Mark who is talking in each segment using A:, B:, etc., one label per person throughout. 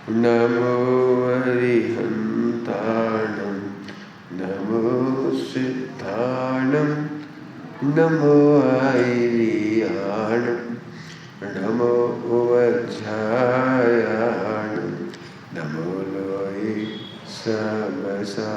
A: नमो अरिहन्ताणं नमो सिद्धाणं नमो आयर्याणं नमो वज्रायाणं नमो लोये सबसाहून्।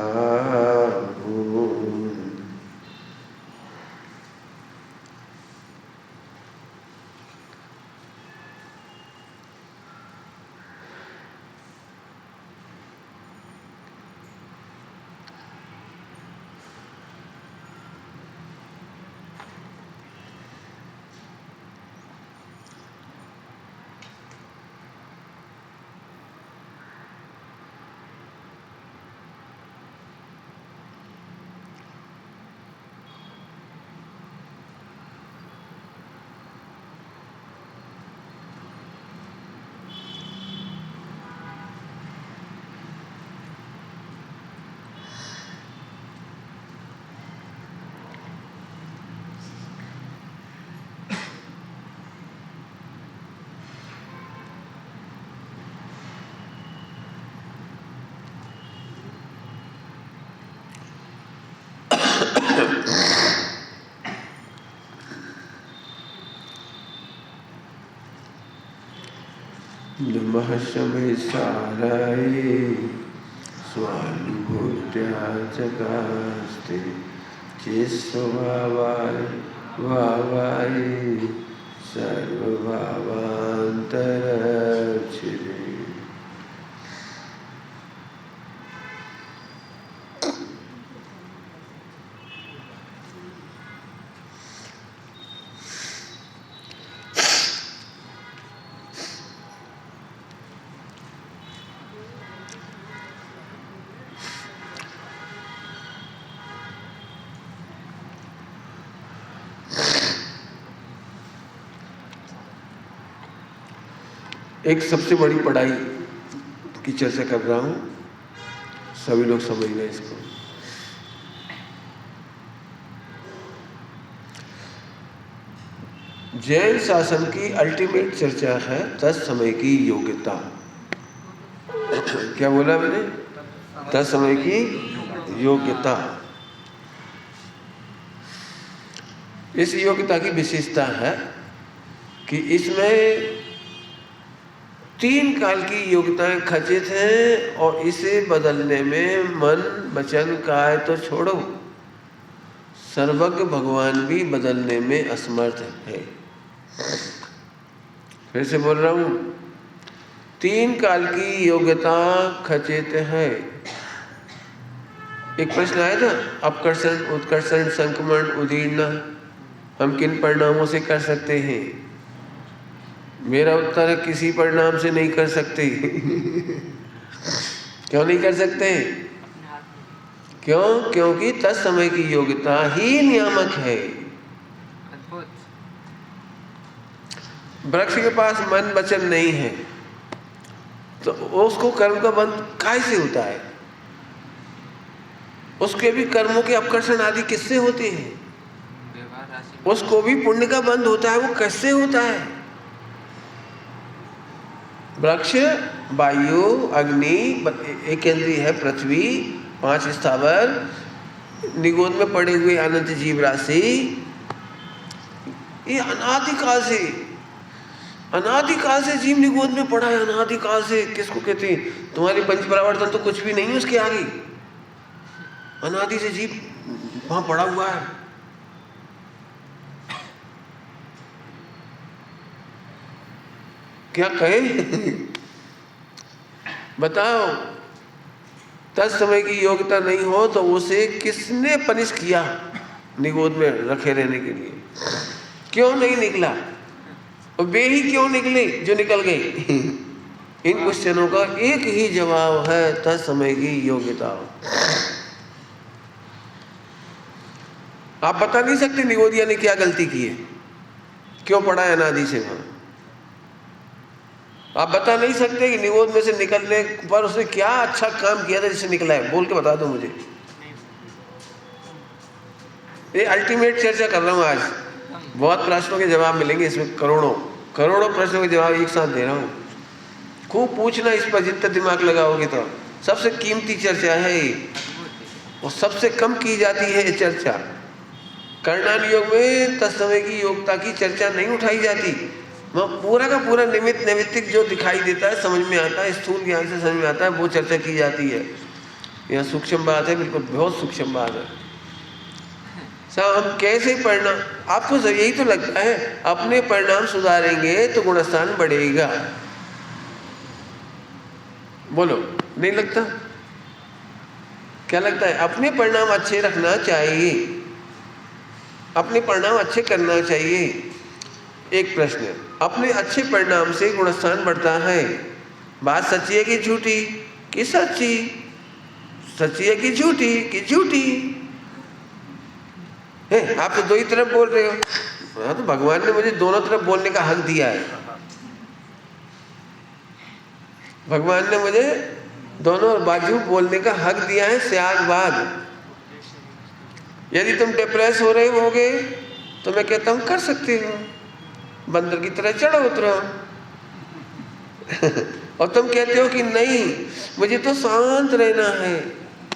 A: नमः शमैसाराय स्वानुभूत्याचकास्ते चेस्वभावाय भावाय सर्वभावान्तरक्षिते। एक सबसे बड़ी पढ़ाई की चर्चा कर रहा हूं, सभी लोग समझ लें इसको। जैन शासन की अल्टीमेट चर्चा है तत्समय की योग्यता। क्या बोला मैंने? तत्समय की योग्यता। इस योग्यता की विशेषता है कि इसमें 3 काल की योग्यताएं खचित हैं और इसे बदलने में मन वचन काय तो छोड़ो, सर्वज्ञ भगवान भी बदलने में असमर्थ है। फिर से बोल रहा हूं, 3 काल की योग्यता खचित है। एक प्रश्न आया था, अपकर्षण उत्कर्षण संक्रमण उदीर्ण हम किन परिणामों से कर सकते हैं? मेरा उत्तर है किसी परिणाम से नहीं कर सकते। क्यों नहीं कर सकते? क्यों? क्योंकि तत्समय की योग्यता ही नियामक है। वृक्ष के पास मन वचन नहीं है तो उसको कर्म का बंध काहे से होता है? उसके भी कर्मों के अपकर्षण आदि किससे होते हैं? उसको भी पुण्य का बंध होता है। वो कैसे होता है? वृक्ष, वायु, अग्नि, एक इंद्रिय है पृथ्वी, 5 स्थावर, निगोद में पड़े हुए अनंत जीव राशि, ये अनादिकाल से जीव निगोद में पड़ा है। अनादिकाल से किसको कहते हैं? तुम्हारी पंच परावर्तन तो कुछ भी नहीं है उसके आगे। अनादि से जीव वहां पड़ा हुआ है। क्या कहे? बताओ, तत्समय की योग्यता नहीं हो तो उसे किसने पनिश किया निगोद में रखे रहने के लिए? क्यों नहीं निकला? और वे ही क्यों निकले जो निकल गए? इन क्वेश्चनों का एक ही जवाब है, तत्समय की योग्यता। आप बता नहीं सकते निगोदिया ने क्या गलती की है, क्यों पड़ा है अनादि से वहां। आप बता नहीं सकते कि निगोद में से निकलने पर उसने क्या अच्छा काम किया था जिससे निकला है। बोल के बता दो मुझे। ये अल्टीमेट चर्चा कर रहा हूं आज। बहुत प्रश्नों के जवाब मिलेंगे इसमें, करोड़ों प्रश्नों के जवाब एक साथ दे रहा हूं। खूब पूछना इस पर, जितना दिमाग लगाओगे तो। सबसे कीमती चर्चा है ये, और सबसे कम की जाती है ये चर्चा। करणान योग में तत्समय की योग्यता की चर्चा नहीं उठाई जाती। वह पूरा का पूरा निमित्त नैमित्तिक जो दिखाई देता है, समझ में आता है, स्थूल ज्ञान से समझ में आता है, वो चर्चा की जाती है। यह सूक्ष्म बात है, बिल्कुल बहुत सूक्ष्म बात है। साहब हम कैसे परिणाम, आपको यही तो लगता है अपने परिणाम सुधारेंगे तो गुणस्थान बढ़ेगा? बोलो, नहीं लगता? क्या लगता है? अपने परिणाम अच्छे रखना चाहिए, अपने परिणाम अच्छे करना चाहिए। एक प्रश्न, अपने अच्छे परिणाम से गुणस्थान बढ़ता है। बात सच्ची है कि झूठी? कि सच्ची? सच्ची है कि झूठी? कि झूठी है? आप तो दो ही तरफ बोल रहे हो। हाँ, तो भगवान ने मुझे दोनों तरफ बोलने का हक दिया है। भगवान ने मुझे दोनों बाजू बोलने का हक दिया है, त्यागवाद। यदि तुम डिप्रेस हो रहे होगे तो मैं कहता हूं कर सकते हो, बंदर की तरह चढ़ो उतरो। और तुम कहते हो कि नहीं मुझे तो शांत रहना है,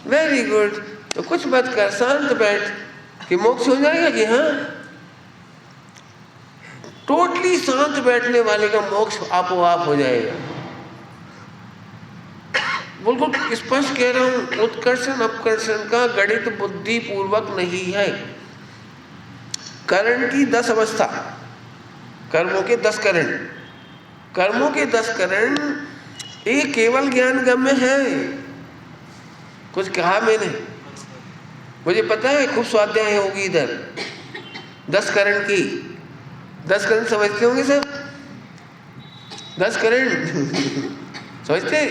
A: वेरी गुड, तो कुछ मत कर, शांत बैठ, कि मोक्ष हो जाएगा। कि हाँ, टोटली शांत बैठने वाले का मोक्ष आपो आप हो जाएगा। बिल्कुल स्पष्ट कह रहा हूं, उत्कर्षण अपकर्षण का गणित बुद्धि पूर्वक नहीं है। करण की 10 अवस्था, कर्मों के 10 करण, कर्मों के 10 करण ये केवल ज्ञान गम्य है। कुछ कहा मैंने? मुझे पता है खूब स्वाध्याय होगी इधर 10 करण की। 10 करण समझते होंगे सब? 10 करण समझते?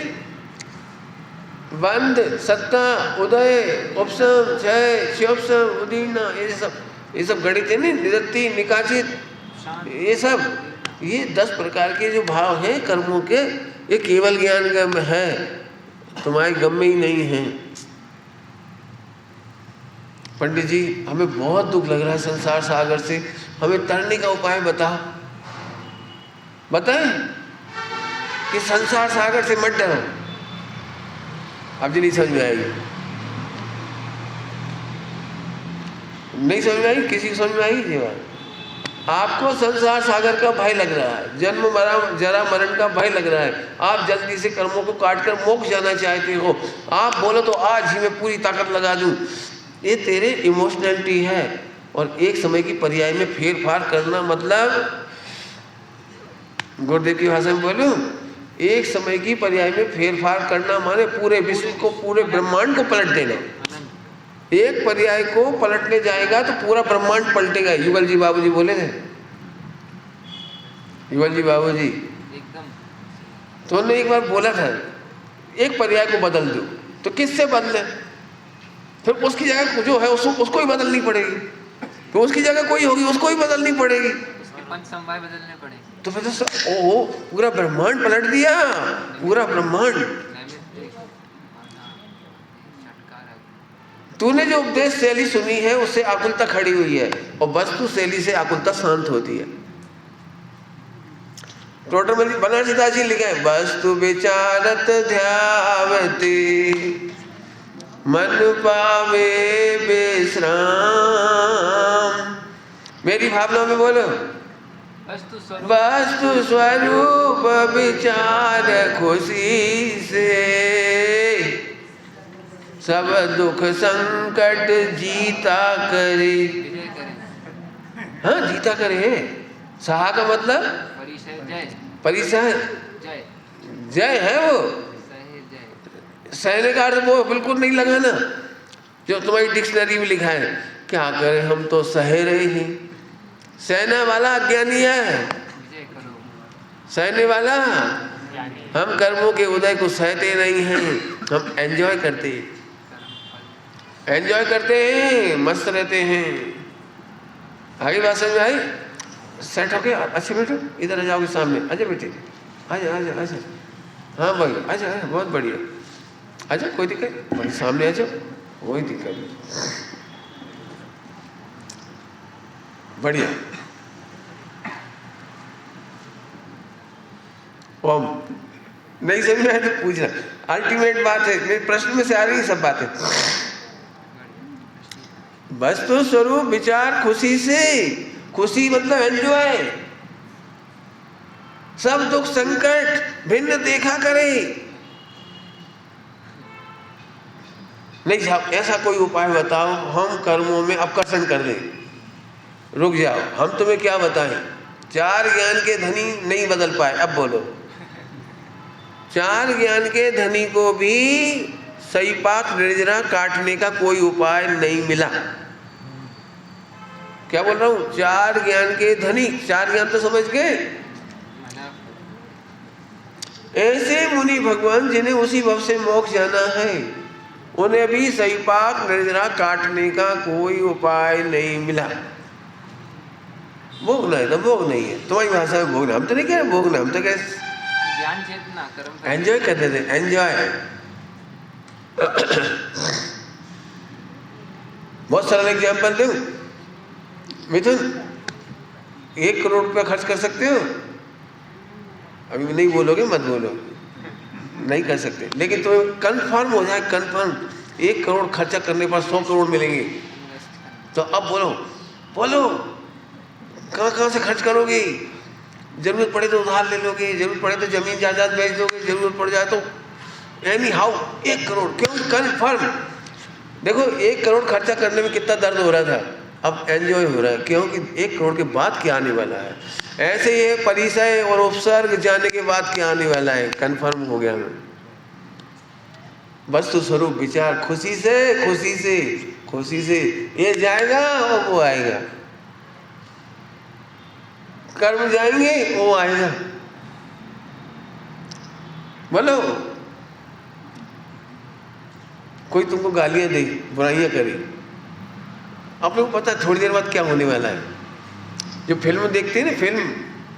A: बंध, सत्ता, उदय, उपसम, क्षय, क्षोपसम, उदीर्णा, ये सब गणित है नहीं, निरत्ति, निकाचित, ये 10 प्रकार के जो भाव हैं कर्मों के, ये केवल ज्ञान गम्य है, तुम्हारे गम्य ही नहीं है। पंडित जी हमें बहुत दुख लग रहा है संसार सागर से, हमें तरने का उपाय बताओ। बताएं कि संसार सागर से मत डरो। अब जी नहीं समझ में आएगी, नहीं समझ में आई? किसी को समझ में आएगी जी बात? आपको संसार सागर का भय लग रहा है, जन्म मरण जरा मरण का भय लग रहा है, आप जल्दी से कर्मों को काट कर मोक्ष जाना चाहते हो। आप बोलो तो आज ही मैं पूरी ताकत लगा दूं। ये तेरे इमोशनलिटी है। और एक समय की पर्याय में फेर फार करना मतलब, गुरुदेव की भाषा में बोलूं, एक समय की पर्याय में फेर फार करना माने पूरे विश्व को, पूरे ब्रह्मांड को पलट देना। एक पर्याय को पलटने जाएगा तो पूरा ब्रह्मांड पलटेगा। युगल जी बाबूजी बोले थे, युगल जी बाबूजी तो उन्होंने एक बार बोला था एक पर्याय को बदल दो, तो किससे बदले? फिर उसकी जगह जो है उसको ही बदलनी पड़ेगी, तो उसकी जगह कोई होगी उसको ही बदलनी पड़ेगी,
B: बदलने पड़ेगी।
A: तो फिर तो पूरा ब्रह्मांड पलट दिया, पूरा ब्रह्मांड। तूने जो उपदेश शैली सुनी है उससे आकुलता खड़ी हुई है, और वस्तु शैली से आकुलता शांत होती है। टोटल बनारसी दास जी लिखे हैं, वस्तु विचारत ध्यावती मन पावे विश्राम। मेरी भावना में बोलो, वस्तु स्वरूप विचार खुशी से सब दुख संकट जीता करे। हाँ, जीता करे। सहा का मतलब परिसह, जय है वो। सहने का अर्थ वो बिल्कुल नहीं लगाना जो तुम्हारी डिक्शनरी में लिखा है। क्या करें, हम तो सह रहे हैं। सहने वाला अज्ञानी है, सहने वाला, हम कर्मों के उदय को सहते नहीं हैं, हम एंजॉय करते हैं, एंजॉय करते हैं, मस्त रहते हैं। आगे बात समझ में आई? सेट हो गया? अच्छे बेटो इधर आ जाओगे सामने, आजा बेटे, आजा आजा आजा। हाँ भाई आजा, बहुत बढ़िया, आजा, कोई दिक्कत भाई, सामने आ जाओ, कोई दिक्कत नहीं, बढ़िया। ओम नहीं समझ में आए तो पूछना। अल्टीमेट बात है, मेरे प्रश्न में से आ रही है सब बातें। वस्तु स्वरूप विचार खुशी से, खुशी मतलब एंजॉय, सब दुख संकट भिन्न देखा करे। नहीं साहब ऐसा कोई उपाय बताओ हम कर्मों में अपकर्षण कर दें। रुक जाओ, हम तुम्हें क्या बताएं? 4 ज्ञान के धनी नहीं बदल पाए, अब बोलो। 4 ज्ञान के धनी को भी सही पाक निर्जरा काटने का कोई उपाय नहीं मिला। क्या बोल रहा हूं? 4 ज्ञान के धनी, 4 ज्ञान तो समझ गए। ऐसे मुनि भगवान जिन्हें उसी भव से मोक्ष जाना है, उन्हें भी सही पाक निर्जरा काटने का कोई उपाय नहीं मिला। भोगना है तो भोग नहीं है, तुम्हारी भाषा में भोगना, हम तो नहीं कह रहे भोगना, हम तो कह
B: ज्ञान चेतना कर्म
A: एंजॉय करते थे, एंजॉय। बहुत सरल एग्जाम्पल दूं मिथुन, 1 करोड़ रुपया खर्च कर सकते हो? अभी नहीं बोलोगे, मत बोलो, नहीं कर सकते, लेकिन तुम्हें कंफर्म हो जाए, कंफर्म 1 करोड़ खर्चा करने पर 100 करोड़ मिलेंगे, तो अब बोलो बोलो कहाँ से खर्च करोगे? जरूरत पड़े तो उधार ले लोगे, जरूरत पड़े तो जमीन जायदाद बेच दोगे, जरूरत पड़ जाए तो एनी हाउ 1 करोड़, क्यों? कंफर्म। देखो 1 करोड़ खर्चा करने में कितना दर्द हो रहा था, अब एंजॉय हो रहा है, क्योंकि 1 करोड़ के बाद क्या आने वाला है। ऐसे ये परिचय और उपसर्ग जाने के बाद क्या आने वाला है, कंफर्म हो गया मैं। वस्तु स्वरूप विचार खुशी से, खुशी से, खुशी से, ये जाएगा और वो आएगा, कर्म जाएंगे वो आएगा। बोलो, कोई तुमको गालियां दे, बुराइयां करे, आप लोगों को पता है थोड़ी देर बाद क्या होने वाला है। जो फिल्म देखते हैं ना, फिल्म,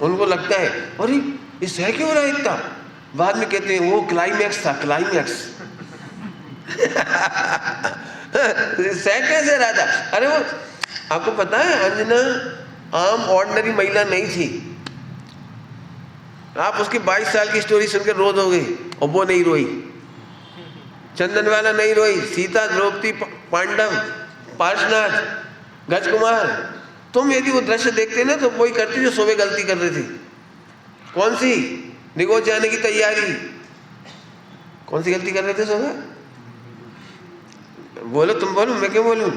A: उनको लगता है अरे ये सह क्यों हो रहा है इतना, बाद में कहते हैं वो क्लाइमैक्स था, क्लाइमैक्स। सह कैसे रहा था? अरे वो आपको पता है अंजना आम ऑर्डिनरी महिला नहीं थी, आप उसकी 22 साल की स्टोरी सुनकर रो दोगे, और वो नहीं रोई, चंदनवाला नहीं रोई, सीता, द्रौपदी, पांडव, पार्शनाथ, गजकुमार, तुम यदि वो दृश्य देखते ना तो वही करती जो सुबह गलती कर रही थी। कौन सी? निगोज जाने की तैयारी। कौन सी गलती कर रहे थे सुबह? बोलो, तुम बोलो, मैं क्यों बोलूं?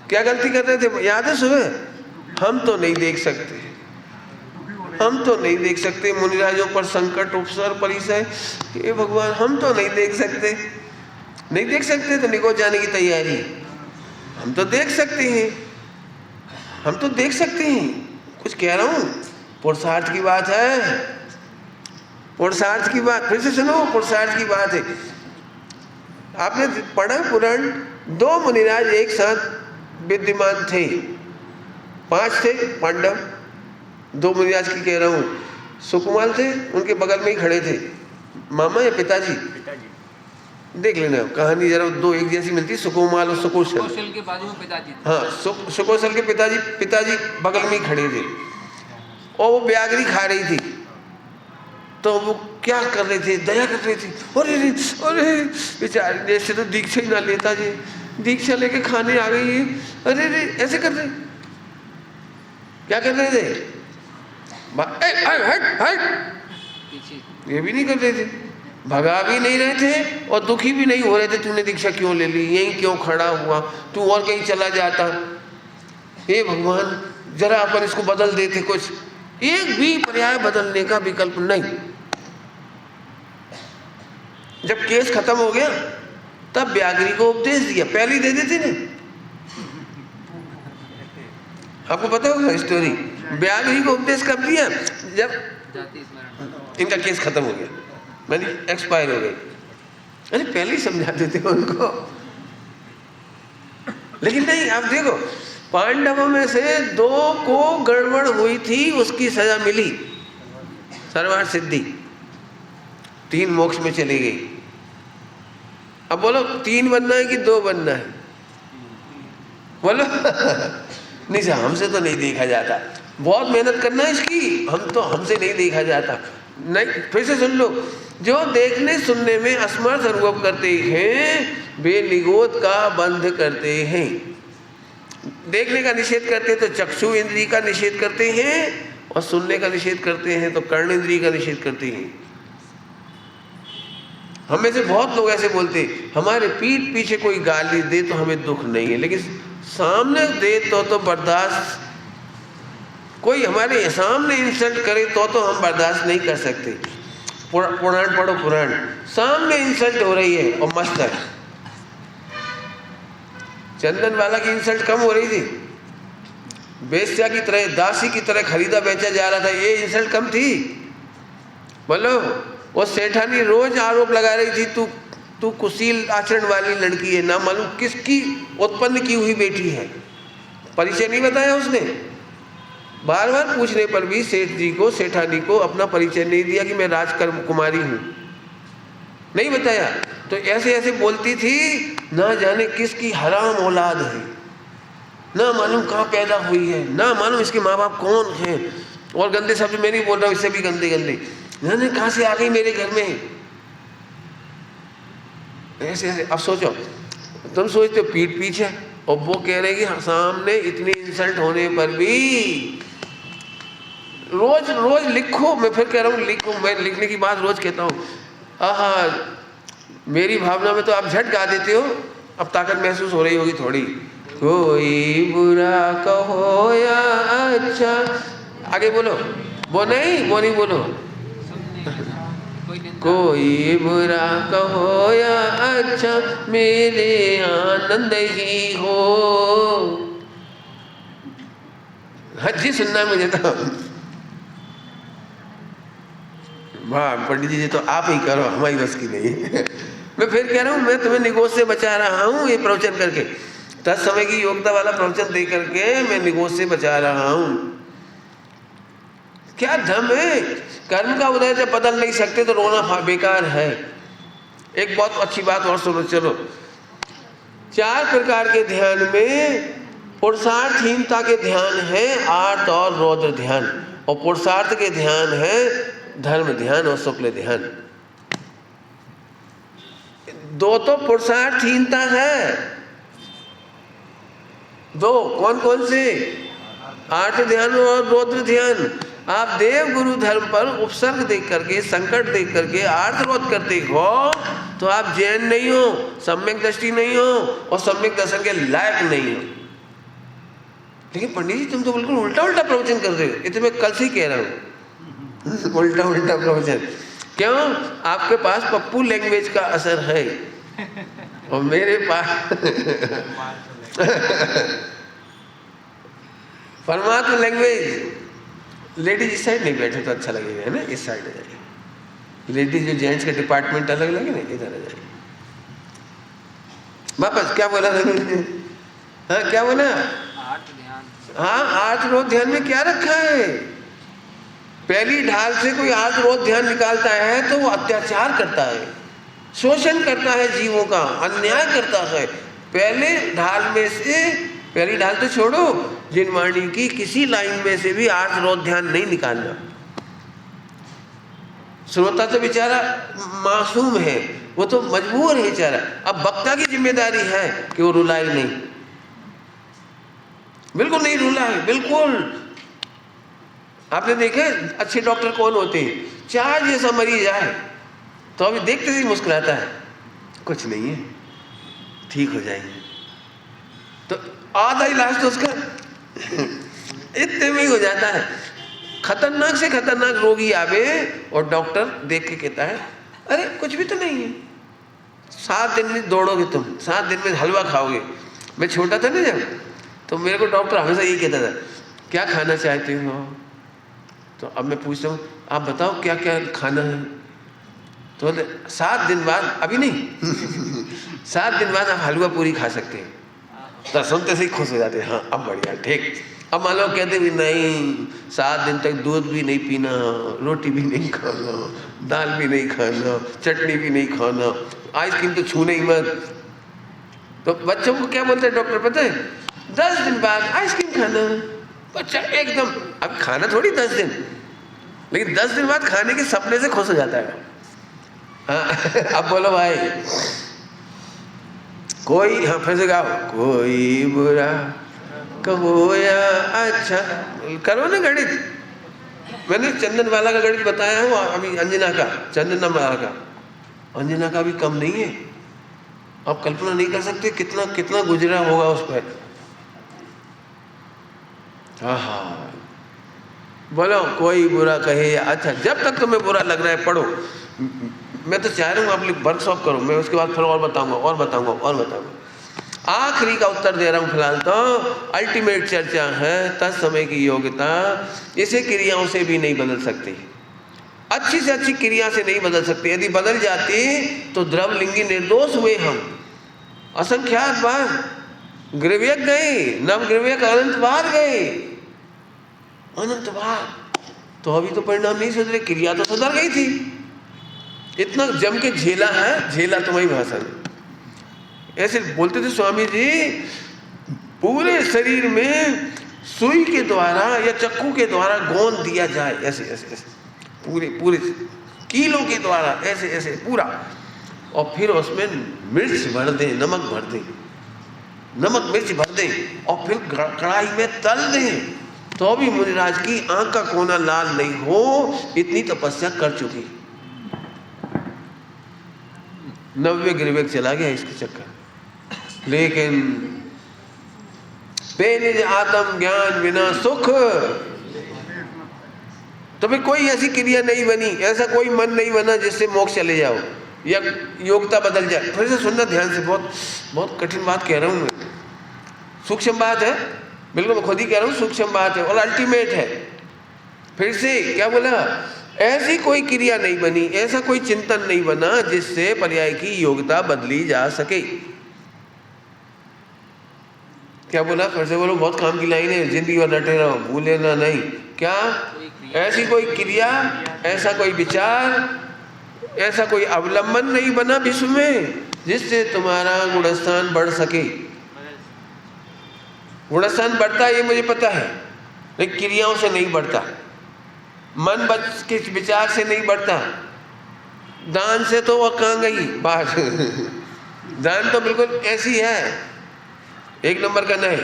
A: क्या गलती कर रहे थे याद है सुबह? हम तो नहीं देख सकते, हम तो नहीं देख सकते, मुनिराजों पर संकट, उपसर, परिचय, हे भगवान हम तो नहीं देख सकते, नहीं देख सकते तो निगोज जाने की तैयारी। हम तो देख सकते हैं, हम तो देख सकते हैं, कुछ कह रहा हूँ, पुरुषार्थ की बात है, पुरुषार्थ की बात, फिर से सुनो, पुरुषार्थ की बात है। आपने पढ़ा पुराण, 2 मुनिराज एक साथ विद्यमान थे, 5 थे पांडव, 2 मुनिराज की कह रहा हूँ, सुकुमार थे, उनके बगल में ही खड़े थे, मामा या पिताजी, देख लेना कहानी जरा, 2 एक जैसी मिलती, सुकुमार और सुकौशल
B: के बाजू में पिताजी,
A: हाँ, सुकौशल के पिताजी बगल में ही खड़े थे, और वो ब्यागरी खा रही थी, तो वो क्या कर रहे थे, दया कर रहे थे, अरे अरे बेचारी जैसे तो दीक्षा ही ना लेता जी, दीक्षा लेके खाने आ गई है, अरे रे ऐसे कर रहे, क्या कर रहे थे? हट, ये भी नहीं कर रहे थे, भगा भी नहीं रहे थे और दुखी भी नहीं हो रहे थे, तूने दीक्षा क्यों ले ली, यहीं क्यों खड़ा हुआ, तू और कहीं चला जाता, हे भगवान जरा अपन इसको बदल देते, कुछ एक भी पर्याय बदलने का विकल्प नहीं। जब केस खत्म हो गया तब ब्यागरी को उपदेश दिया, पहले ही दे देते ने, आपको पता होगा स्टोरी, ब्यागरी को उपदेश कब दिया? जब इनका केस खत्म हो गया, मैंने एक्सपायर हो गई, अरे पहले ही समझा देते उनको। लेकिन नहीं, आप देखो पांडवों में से 2 को गड़बड़ हुई थी, उसकी सजा मिली, सर्वार्थ सिद्धि, 3 मोक्ष में चली गई। अब बोलो 3 बनना है कि 2 बनना है? बोलो नहीं सर, हमसे तो नहीं देखा जाता, बहुत मेहनत करना है इसकी, हमसे नहीं देखा जाता, नहीं, फिर से सुन लो, जो देखने सुनने में असमर्थ अनुभव करते हैं वे निगोद का बंध करते हैं। देखने का निषेध करते हैं तो चक्षु इंद्रिय का निषेध करते हैं, और सुनने का निषेध करते हैं तो कर्ण इंद्रिय का निषेध करते हैं। हम में से बहुत लोग ऐसे बोलते हैं, हमारे पीठ पीछे कोई गाली दे तो हमें दुख नहीं है, लेकिन सामने दे तो बर्दाश्त, कोई हमारे सामने इंसल्ट करे तो हम बर्दाश्त नहीं कर सकते। पुराण पढ़ो, पुराण, सामने इंसल्ट हो रही है और मस्त है। चंदन वाला की इंसल्ट कम हो रही थी, बेस्या की तरह, दासी की तरह खरीदा बेचा जा रहा था, ये इंसल्ट कम थी? बोलो। वो सेठानी रोज आरोप लगा रही थी, तू कुशील आचरण वाली लड़की है, ना मालूम किसकी उत्पन्न की हुई बेटी है। परिचय नहीं बताया उसने, बार बार पूछने पर भी सेठ जी को, सेठानी को अपना परिचय नहीं दिया कि मैं राजकुमारी हूँ, नहीं बताया। तो ऐसे ऐसे बोलती थी, ना जाने किसकी हराम औलाद है, ना मालूम कहाँ पैदा हुई है, ना मालूम इसके माँ बाप कौन हैं, और गंदे शब्द मैं नहीं बोल रहा हूँ, इससे भी गंदे गंदे, ना कहाँ से आ गई मेरे घर में, ऐसे ऐसे। अब सोचो, तुम सोचते हो पीठ पीछे, और वो कह रहे कि सामने इतनी इंसल्ट होने पर भी रोज रोज लिखो। मैं फिर कह रहा हूँ लिखो, मैं लिखने की बात रोज कहता हूँ। आहा, मेरी भावना में तो आप झट गा देते हो, अब ताकत महसूस हो रही होगी थोड़ी। कोई बुरा कहो या अच्छा, आगे बोलो, वो नहीं बोलो। कोई बुरा कहो या अच्छा, मेरे आनंद ही हो। हजी सुनना है मुझे तो। वाह पंडित जी, तो आप ही करो, हमारी बस की नहीं है। मैं फिर कह रहा हूँ, मैं तुम्हें निगोद से बचा रहा हूँ ये प्रवचन करके, तत्समय की योग्यता वाला प्रवचन दे करके मैं निगोद से बचा रहा हूँ। क्या धर्म है, कर्म का उदय जब बदल नहीं सकते तो रोना बेकार है। एक बहुत अच्छी बात और सुनो, चलो। 4 प्रकार के ध्यान में पुरुषार्थहीनता के ध्यान है आर्त और रौद्र ध्यान, और पुरुषार्थ के ध्यान है धर्म ध्यान और शुक्ल ध्यान। 2 तो पुरुषार्थहीनता है, 2 कौन कौन से? आर्त ध्यान और रौद्र ध्यान। आप देव गुरु धर्म पर उपसर्ग देख करके, संकट देख करके आर्तरोध करते हो तो आप जैन नहीं हो, सम्यक दृष्टि नहीं हो, और सम्यक दर्शन के लायक नहीं हो। लेकिन पंडित जी तुम तो बिल्कुल उल्टा उल्टा प्रवचन कर रहे हो, ये तो मैं कल से ही कह रहा हूँ। उल्टा उल्टा प्रवचन क्यों? आपके पास पप्पू लैंग्वेज का असर है और मेरे पास परमात्मा लैंग्वेज। लेडीज इस साइड नहीं बैठे तो अच्छा लगेगा, है ना, इस साइड आ जाइए। लेडीज जो जेंट्स के डिपार्टमेंट अलग लगे ना, इधर आ जाइए। वापस क्या बोला था? हाँ क्या बोला? हाँ, आर्त रोध ध्यान में क्या रखा है? पहली ढाल से कोई आर्त रोध ध्यान निकालता है तो वो अत्याचार करता है, शोषण करता है, जीवों का अन्याय करता है। पहले ढाल में से, पहली ढाल तो छोड़ो, जिनवाणी की किसी लाइन में से भी आर्त रोध ध्यान नहीं निकालना। श्रोता तो बेचारा मासूम है, वो तो मजबूर है बेचारा। अब वक्ता की जिम्मेदारी है कि वो रुलाए नहीं, बिल्कुल नहीं रुलाए, बिल्कुल। आपने देखे अच्छे डॉक्टर कौन होते हैं? 4 जैसा मरीज आए तो अभी देखते ही मुस्कुराता है, कुछ नहीं है, ठीक हो जाएंगे। तो आधा इलाज तो उसका इतने में ही हो जाता है। खतरनाक से खतरनाक रोगी आवे और डॉक्टर देख के कहता है अरे कुछ भी तो नहीं है, 7 दिन में दौड़ोगे तुम, 7 दिन में हलवा खाओगे। मैं छोटा था ना जब, तो मेरे को डॉक्टर हमेशा यही कहता था, क्या खाना चाहते हो? तो अब मैं पूछता हूँ आप बताओ क्या क्या खाना है? तो 7 दिन बाद, अभी नहीं 7 दिन बाद आप हलवा पूरी खा सकते हैं। तो सुनते से ही खुश हो जाते हैं, हाँ अब बढ़िया, ठीक। अब मान लो कहते भी नहीं, 7 दिन तक दूध भी नहीं पीना, रोटी भी नहीं खाना, दाल भी नहीं खाना, चटनी भी नहीं खाना, आइसक्रीम तो छूने ही मत। तो बच्चों को क्या बोलते हैं डॉक्टर पता है? 10 दिन बाद आइसक्रीम खाना। बच्चा एकदम, अब खाना थोड़ी 10 दिन, लेकिन 10 दिन बाद खाने के सपने से खुश हो जाता है। हाँ अब बोलो भाई, कोई, हाँ फिर से गाओ, कोई बुरा कहो या अच्छा, करो ना गणित। मैंने चंदन वाला का गणित बताया है, अभी अंजना का, चंदन वाला का, अंजना का भी कम नहीं है। आप कल्पना नहीं कर सकते कितना कितना गुजरा होगा उस पर। हाँ बोलो, कोई बुरा कहे या अच्छा, जब तक तुम्हें बुरा लग रहा है पढ़ो। मैं तो चाह रहा हूँ आप लोग वर्कशॉप करो, मैं उसके बाद फिर और बताऊंगा और बताऊंगा और बताऊंगा। आखिरी का उत्तर दे रहा हूँ फिलहाल तो। अल्टीमेट चर्चा है तत्समय की योग्यता, इसे क्रियाओं से भी नहीं बदल सकती, अच्छी से अच्छी क्रिया से नहीं बदल सकती। यदि बदल जाती तो द्रवलिंगी निर्दोष हुए हम, असंख्यात बार ग्रीवयक गए, नव ग्रीवयक अनंत बार गए, अनंत बार, तो अभी तो परिणाम नहीं सुधरे, क्रिया तो सुधर गई थी। इतना जम के झेला है, झेला तुम्हारी भाषा में। ऐसे बोलते थे स्वामी जी, पूरे शरीर में सुई के द्वारा या चक्कू के द्वारा गोंद दिया जाए, ऐसे ऐसे ऐसे पूरे पूरे कीलों के द्वारा, ऐसे ऐसे पूरा, और फिर उसमें मिर्च भर दें, नमक भर दें, नमक मिर्च भर दें, और फिर कढ़ाई में तल दें, तो भी मुनिराज की आंख का कोना लाल नहीं हो, इतनी तपस्या कर चुकी। 90 ग्रीवयक चला गया इसके चक्कर। लेकिन बेनिज आत्म ज्ञान बिना सुख, तो फिर कोई ऐसी क्रिया नहीं बनी, ऐसा कोई मन नहीं बना जिससे मोक्ष चले जाओ या योग्यता बदल जाए। फिर से सुनना ध्यान से, बहुत बहुत कठिन बात कह रहा हूँ मैं, सूक्ष्म बात है, बिल्कुल मैं खुद ही कह रहा हूँ, सूक्ष्म बात है और अल्टीमेट है। फिर से क्या बोला, ऐसी कोई क्रिया नहीं बनी, ऐसा कोई चिंतन नहीं बना जिससे पर्याय की योग्यता बदली जा सके। क्या बोला, फिर से बोलो, बहुत काम की लाइन है, जिंदगी भर डटे रहो, भूले ना नहीं। क्या, ऐसी कोई क्रिया, ऐसा कोई विचार, ऐसा कोई अवलंबन नहीं बना विश्व में जिससे तुम्हारा गुणस्थान बढ़ सके। गुणस्थान बढ़ता है ये मुझे पता है, लेकिन क्रियाओं से नहीं बढ़ता, मन के विचार से नहीं बढ़ता, दान से तो वह कहाँ गई बात दान तो बिल्कुल ऐसी है, एक नंबर का नहीं,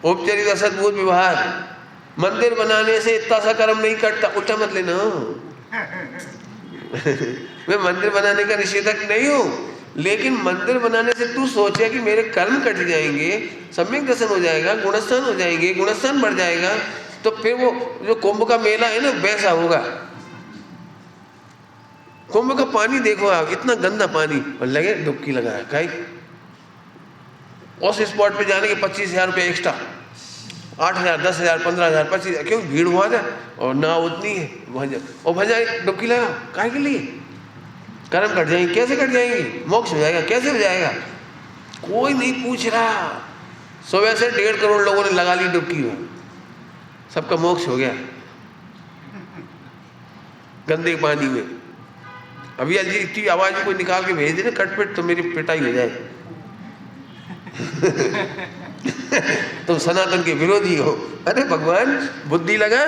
A: औपचारिक असद्भुत व्यवहार। मंदिर बनाने से इतना सा कर्म नहीं कटता, उल्टा मत लेना मैं मंदिर बनाने का निषेधक नहीं हूँ, लेकिन मंदिर बनाने से तू सोचे कि मेरे कर्म कट जाएंगे, सम्यक दर्शन हो जाएगा, गुणस्थान हो जाएंगे, गुणस्थान बढ़ जाएगा, तो फिर वो जो कुंभ का मेला है ना वैसा होगा। कुंभ का पानी देखो आप, इतना गंदा पानी, और लगे डुबकी लगाया कहीं, उस स्पॉट पे जाने के 25,000 रुपये एक्स्ट्रा, 8,000, 10,000, 15,000, 25,000, क्यों भीड़ हुआ था और ना उतनी है और भजा डुबकी लगा, काहे के लिए? कर्म कट जाएंगे, कैसे कट जाएंगे? मोक्ष हो जाएगा, कैसे हो जाएगा? कोई नहीं पूछ रहा। सुबह से 1.5 करोड़ लोगों ने लगा ली डुबकी में, सबका मोक्ष हो गया गंदे पानी में। अभी अजी इतनी आवाज कोई निकाल के भेज दे ना कटपिट, तो मेरी पिटाई हो जाए तुम सनातन के विरोधी हो। अरे भगवान बुद्धि लगा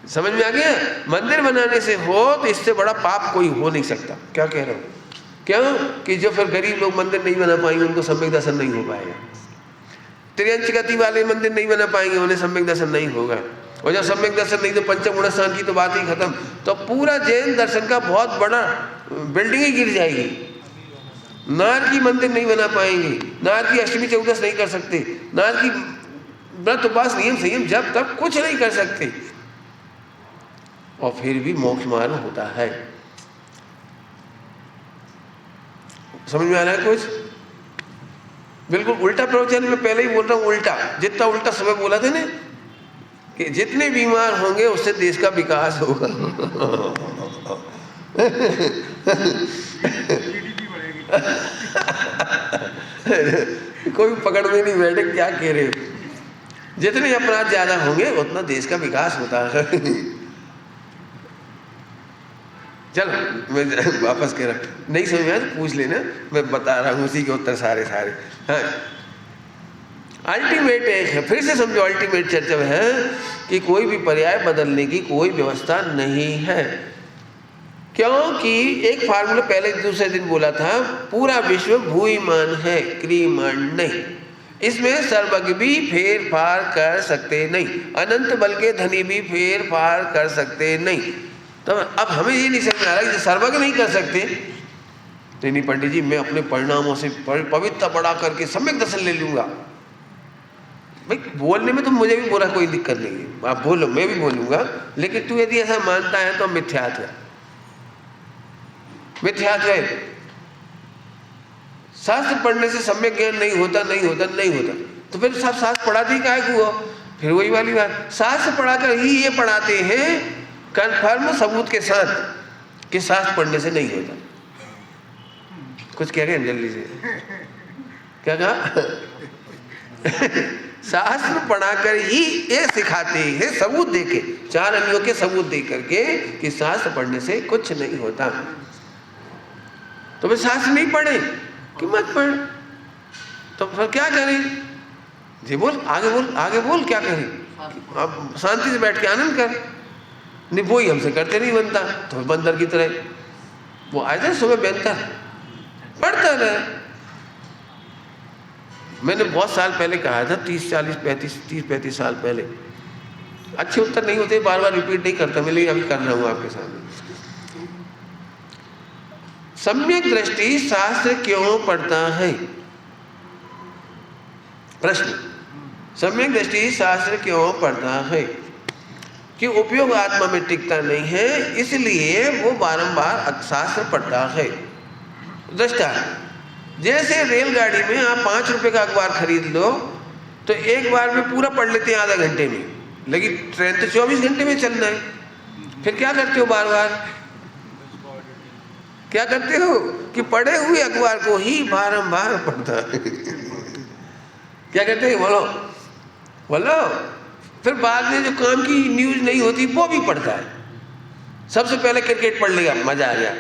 A: समझ में आ गया? मंदिर बनाने से हो तो इससे बड़ा पाप कोई हो नहीं सकता। क्या कह रहा हूँ? क्यों कि जो फिर गरीब लोग मंदिर नहीं बना पाएंगे उनको सम्यक दर्शन नहीं हो पाएगा, त्रियंच गति वाले मंदिर नहीं बना पाएंगे, उन्हें सम्यक दर्शन नहीं होगा, और जब सम्यक दर्शन नहीं तो पंचम गुणस्थान की तो बात ही खत्म, तो पूरा जैन दर्शन का बहुत बड़ा बिल्डिंग ही गिर जाएगी। नार की मंदिर नहीं बना पाएंगे, नार की अष्टमी चौदस नहीं कर सकते, नार की व्रत उपवास नियम संयम जब तक कुछ नहीं कर सकते, और फिर भी मोक्ष मार्ग होता है। समझ में आ रहा है कुछ? बिल्कुल उल्टा प्रवचन में पहले ही बोल रहा हूँ, उल्टा, जितना उल्टा समय बोला था ना कि जितने बीमार होंगे उससे देश का विकास होगा कोई पकड़ में नहीं बैठे क्या कह रहे हो। जितने अपराध ज्यादा होंगे उतना देश का विकास होता है चलो मैं वापस कह रहा, नहीं समझ में आया तो पूछ लेना, मैं बता रहा हूँ उसी के उत्तर सारे। हाँ अल्टीमेट एक है, फिर से समझो, अल्टीमेट चर्चा है कि कोई भी पर्याय बदलने की कोई व्यवस्था नहीं है, क्योंकि एक फार्मूला पहले दूसरे दिन बोला था, पूरा विश्व भूमिमान है, क्रियमान नहीं। इसमें सर्वज्ञ भी फेर फार कर सकते नहीं, अनंत बल के धनी भी फेर फार कर सकते नहीं। तो अब हमें ये नहीं समझ आ रहा कि सर्वज्ञ नहीं कर सकते, तो नहीं पंडित जी मैं अपने परिणामों से पवित्र बड़ा करके सम्यक दर्शन ले लूंगा। भाई बोलने में तो मुझे भी बोला कोई दिक्कत नहीं है, आप बोलो मैं भी बोलूंगा, लेकिन तू यदि ऐसा मानता है तो मिथ्यात्व है, मिथ्यात्व है। शास्त्र पढ़ने से सम्यक ज्ञान नहीं होता, नहीं होता, नहीं होता, तो फिर सब शास्त्र पढ़ाते ही काहे को हुआ? फिर वही वाली बात, शास्त्र पढ़ाकर ही ये पढ़ाते हैं कन्फर्म सबूत के साथ कि शास्त्र पढ़ने से नहीं होता। कुछ कह रहे हैं जल्दी से, क्या कहा? शास्त्र पढ़ाकर ही ये सिखाते हैं सबूत देके, 4 अंगों के सबूत दे करके कि शास्त्र पढ़ने से कुछ नहीं होता। तो फिर शास्त्र नहीं पढ़े कि मत पढ़, तो फिर क्या करें? जी बोल, आगे बोल, आगे बोल, क्या करें? अब शांति से बैठ के आनंद कर। नहीं वो ही हमसे करते नहीं बनता, तो बंदर की तरह वो आए थे सुबह बेहतर पढ़ता रहे। मैंने बहुत साल पहले कहा था, 30-35 साल पहले, अच्छे उत्तर नहीं होते, बार बार रिपीट नहीं करता मैं, लेकिन अभी कर रहा हूँ आपके सामने। सम्यक दृष्टि शास्त्र क्यों पढ़ता है? प्रश्न, सम्यक दृष्टि शास्त्र क्यों पढ़ता है? कि उपयोग आत्मा में टिकता नहीं है, इसलिए वो बारंबार शास्त्र पढ़ता है। दृष्टा, जैसे रेलगाड़ी में आप 5 रुपए का अखबार खरीद लो तो एक बार में पूरा पढ़ लेते हैं आधा घंटे में, लेकिन ट्रेन तो 24 घंटे में चलना है, फिर क्या करते हो? बार बार क्या करते हो कि पढ़े हुए अखबार को ही बारंबार पढ़ता है। क्या करते हैं? बोलो बोलो। फिर बाद में जो काम की न्यूज नहीं होती वो भी पढ़ता है। सबसे पहले क्रिकेट पढ़ लेगा, मजा आ गया,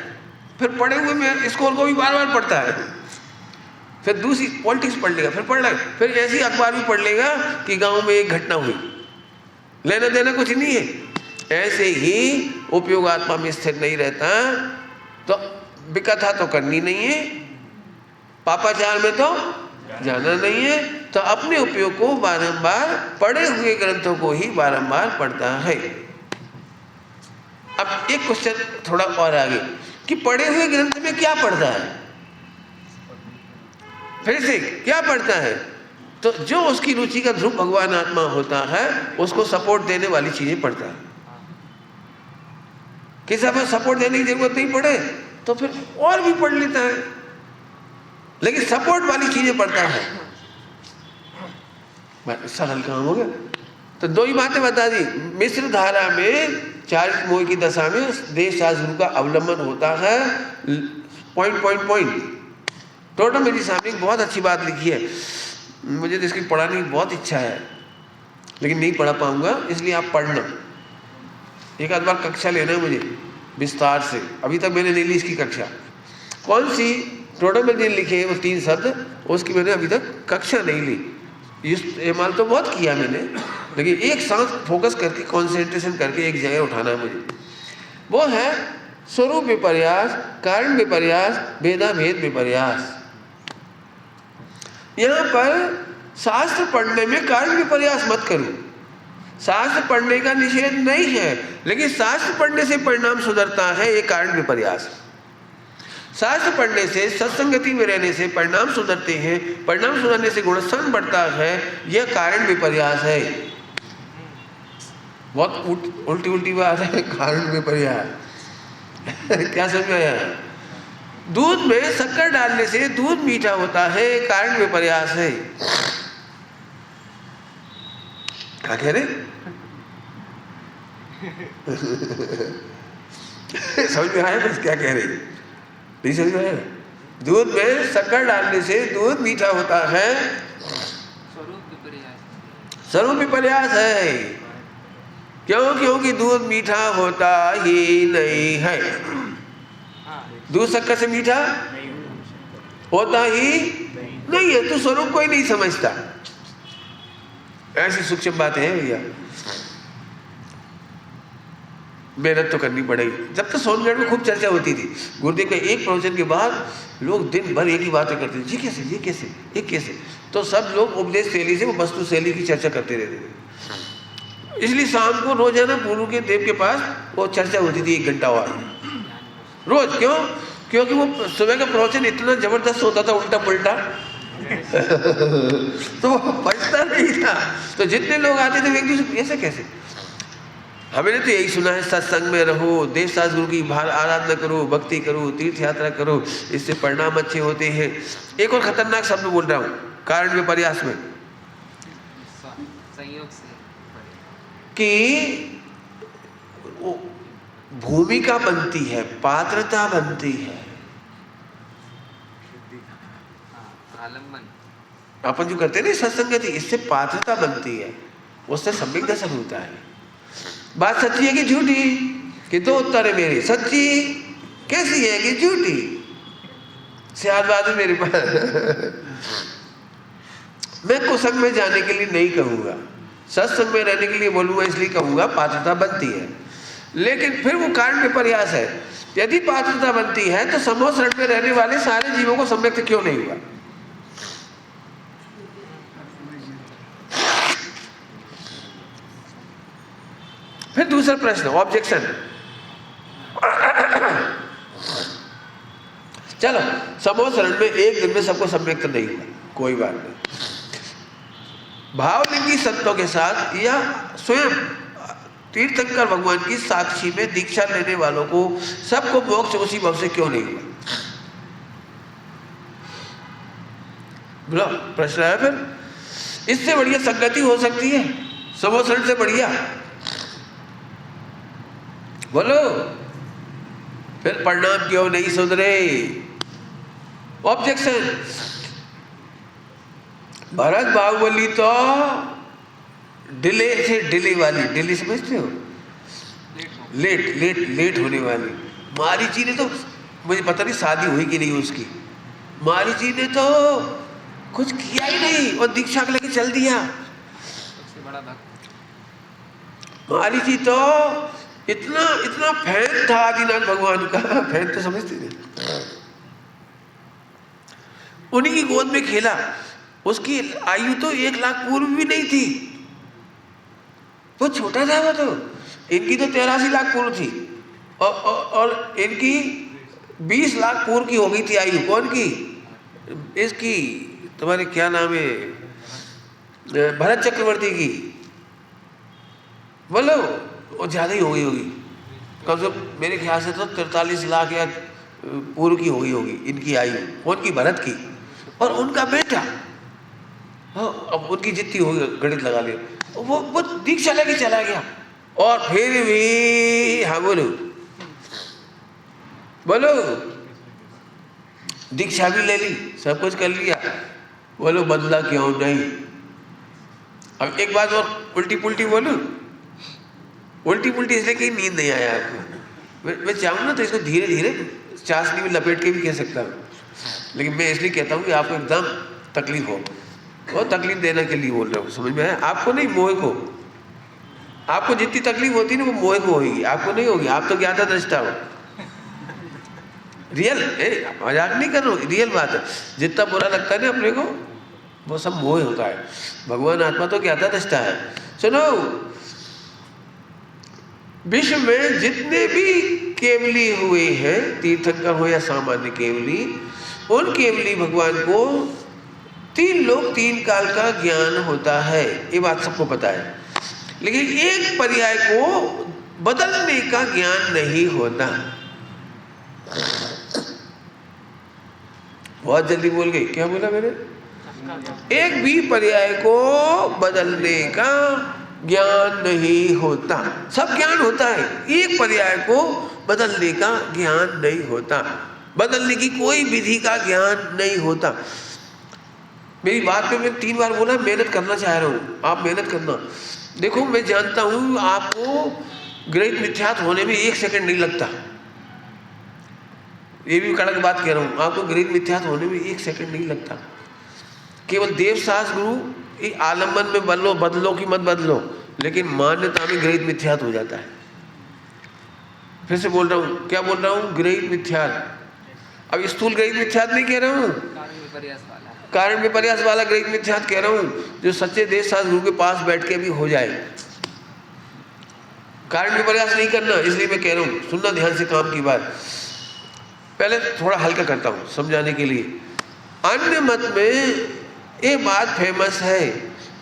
A: फिर पढ़े हुए में स्कोर को भी बार बार पढ़ता है, फिर दूसरी पॉलिटिक्स पढ़ लेगा, फिर पढ़ लेगा, फिर ऐसी अखबार भी पढ़ लेगा कि गांव में एक घटना हुई, लेना देना कुछ नहीं है। ऐसे ही उपयोग आत्मा में स्थिर नहीं रहता, तो विकथा तो करनी नहीं है, पापाचार में तो जाना नहीं है, तो अपने उपयोग को बारंबार पढ़े हुए ग्रंथों को ही बारंबार पढ़ता है। अब एक क्वेश्चन थोड़ा और आगे कि पढ़े हुए ग्रंथ में क्या पढ़ता है? फिर से क्या पढ़ता है? तो जो उसकी रुचि का ध्रुव भगवान आत्मा होता है उसको सपोर्ट देने वाली चीजें पढ़ता है। किसी पर सपोर्ट देने की जरूरत नहीं पड़े तो फिर और भी पढ़ लेता है, लेकिन सपोर्ट वाली चीजें पढ़ता है। सरल काम हो गया। तो 2 ही बातें बता दी। मिश्र धारा में चारित्र मोह की दशा में देश शास्त्र का अवलंबन होता है, पॉइंट। टोटल मेरी सामने बहुत अच्छी बात लिखी है, मुझे तो इसकी पढ़ाने की बहुत इच्छा है, लेकिन नहीं पढ़ा पाऊंगा, इसलिए आप पढ़ना। एक आध बार कक्षा लेना है मुझे विस्तार से, अभी तक मैंने नहीं ली इसकी कक्षा। कौन सी टोटल में लिखे हैं वो 3 शब्द, उसकी मैंने अभी तक कक्षा नहीं ली। इस्तेमाल तो बहुत किया मैंने, लेकिन एक साथ फोकस करके कॉन्सेंट्रेशन करके एक जगह उठाना है मुझे। वो है स्वरूप विपर्यास, कारण विपर्यास, भेदा भेद विपर्यास। यहाँ पर शास्त्र पढ़ने में कारण विपर्यास मत करो। शास्त्र पढ़ने का निषेध नहीं है, लेकिन शास्त्र पढ़ने से परिणाम सुधरता है, ये कारण विपर्यास। शास्त्र पढ़ने से, सत्संगति में रहने से परिणाम सुधरते हैं, परिणाम सुधरने से गुणस्थान बढ़ता है, यह कारण विपर्यास है। बहुत उल्टी बात है, कारण विपर्यास। क्या समझ में आया? दूध में शक्कर डालने से दूध मीठा होता है, कारण विपर्यास है। क्या कह रहे? समझ में आया बस क्या कह रहे? नहीं समझ में आया? दूध में शक्कर डालने से दूध मीठा होता है, स्वरूप विपर्यास है। क्यों? क्योंकि दूध मीठा होता ही नहीं है। दूध शक्कर से मीठा होता ही नहीं है, तो स्वरूप को ही नहीं समझता। ऐसी सूक्ष्म बातें हैं भैया, मेहनत तो करनी पड़ेगी। जब तक सोनगढ़ में खूब चर्चा होती थी, गुरुदेव के एक प्रवचन के बाद लोग दिन भर एक ही बातें करते थे, ये कैसे, ये कैसे, ये कैसे। तो सब लोग उपदेश शैली से वो वस्तु शैली की चर्चा करते रहते थे। इसलिए शाम को रोजाना गुरु के देव के पास वो चर्चा होती थी 1 घंटा और रोज। क्यों? क्योंकि वो सुबह का प्रवचन इतना जबरदस्त होता था, उल्टा पुल्टा तो वो बचता नहीं था। तो जितने लोग आते थे एक दूसरे, ऐसे कैसे। हमने तो यही सुना है, सत्संग में रहो, देव शास्त्र गुरु की आराधना करो, भक्ति करो, तीर्थ यात्रा करो, इससे परिणाम अच्छे होते हैं। एक और खतरनाक शब्द बोल रहा हूँ, कारण में प्रयास में,
B: संयोग से
A: कि भूमिका बनती है, पात्रता बनती है।
B: आलम्बन,
A: अपन जो करते हैं ना सत्संगति, इससे पात्रता बनती है, उससे सम्यक दर्शन होता है। बात सच्ची है कि झूठी? कि 2 उत्तर है मेरे, सच्ची कैसी है कि झूठी? सियाद बात है मेरे पास। मैं कुसंग में जाने के लिए नहीं कहूँगा, सत्संग में रहने के लिए बोलूँगा, इसलिए कहूँगा पात्रता बनती है। लेकिन फिर वो कारण में प्रयास है। यदि पात्रता बनती है तो समूह शरण में रहने वाले सारे जीवों को सम्यक्त क्यों नहीं हुआ? फिर दूसरा प्रश्न, ऑब्जेक्शन। चलो, समूह शरण में एक दिन में सबको सम्यक्त नहीं हुआ, कोई बात नहीं। भावलिंगी संतों के साथ या स्वयं तीर्थंकर भगवान की साक्षी में दीक्षा लेने वालों को सबको मोक्ष उसी भाव से क्यों नहीं हुआ? बोलो, प्रश्न है। फिर इससे बढ़िया संगति हो सकती है समूह शरण से बढ़िया? बोलो, फिर परिणाम क्यों नहीं सुधरे? ऑब्जेक्शन। भरत बाहुबली तो डिले से डिले वाली, डिले समझते हो, लेट होने वाली। मारीची ने तो, मुझे पता नहीं शादी हुई कि नहीं उसकी, मारीची ने तो कुछ किया ही नहीं और दीक्षा लेके चल दिया।
B: सबसे बड़ा भक्त
A: मारीची तो इतना फैन था आदिनाथ भगवान का, फैन तो समझते थे, उन्हीं की गोद में खेला। उसकी आयु तो 1 लाख पूर्व भी नहीं थी, वो छोटा था वो तो। इनकी तो 83 लाख पूर्व थी और इनकी 20 लाख पूर्व की हो गई थी आयु। कौन की? इसकी, तुम्हारे क्या नाम है, भरत चक्रवर्ती की। बोलो, वो ज़्यादा ही हो गई होगी, कम से कम मेरे ख्याल से तो 43 लाख या पूर्व की हो गई होगी इनकी आयु। कौन की? भरत की। और उनका बेटा, हाँ, अब उनकी जितनी होगी गणित लगा लिया, वो दीक्षा लेके चला गया। और फिर भी, हाँ बोलो, दीक्षा भी ले ली, सब कुछ कर लिया, बोलो बदला क्यों नहीं? अब एक बात और उल्टी पुल्टी बोलूं, उल्टी पुल्टी इसलिए कि नींद नहीं आया आपको। मैं चाहूँ ना तो इसको धीरे धीरे चाशनी में लपेट के भी कह सकता हूँ, लेकिन मैं इसलिए कहता हूँ कि आपको एकदम तकलीफ हो, और तकलीफ देने के लिए बोल रहा हूँ, समझ में आया? आपको नहीं, मोह को। आपको जितनी तकलीफ होती है ना वो मोह को होगी, आपको नहीं होगी। आप तो ज्ञाता दृष्टा हो, रियल, मजाक नहीं कर रहा हूँ, रियल बात है। जितना बुरा लगता है ना अपने को, वो सब मोह होता है। भगवान आत्मा तो ज्ञाता दृष्टा है। सुनो, विश्व में जितने भी केवली हुए हैं, तीर्थंकर हो या सामान्य केवली, उन केवली भगवान को 3 लोक 3 काल का ज्ञान होता है, ये बात सबको पता है। लेकिन एक पर्याय को बदलने का ज्ञान नहीं होता। बहुत जल्दी बोल गई, क्या बोला मैंने? एक भी पर्याय को बदलने का ज्ञान नहीं होता। सब ज्ञान होता है, एक पर्याय को बदलने का ज्ञान नहीं होता। बदलने की कोई विधि का ज्ञान नहीं होता। मेरी बात पे मैं 3 बार बोला, मेहनत करना चाह रहा हूँ, आप मेहनत करना। देखो, मैं जानता हूँ आपको ग्रहित मिथ्यात्व होने में 1 सेकंड नहीं लगता, ये भी कड़क बात कह रहा हूँ, आपको ग्रहित मिथ्यात्व होने में 1 सेकंड नहीं लगता। केवल देव शास्त्र गुरु ये आलम्बन में बदलो कि मत बदलो, लेकिन मान्यता में गृहीत मिथ्यात्व हो जाता है। फिर से बोल रहा हूँ, क्या बोल रहा हूँ? गृहीत मिथ्यात्व। अब स्थूल गृहीत मिथ्यात्व नहीं कह रहा हूँ, कारण विपर्यास वाला गृहीत मिथ्यात्व कह रहा हूँ, जो सच्चे देश शास्त्र गुरु के पास बैठ के भी हो जाए। कारण विपर्यास नहीं करना, इसलिए मैं कह रहा हूँ, सुनना ध्यान से काम की बात। पहले थोड़ा हल्का करता हूँ समझाने के लिए। अन्य मत में ये बात फेमस है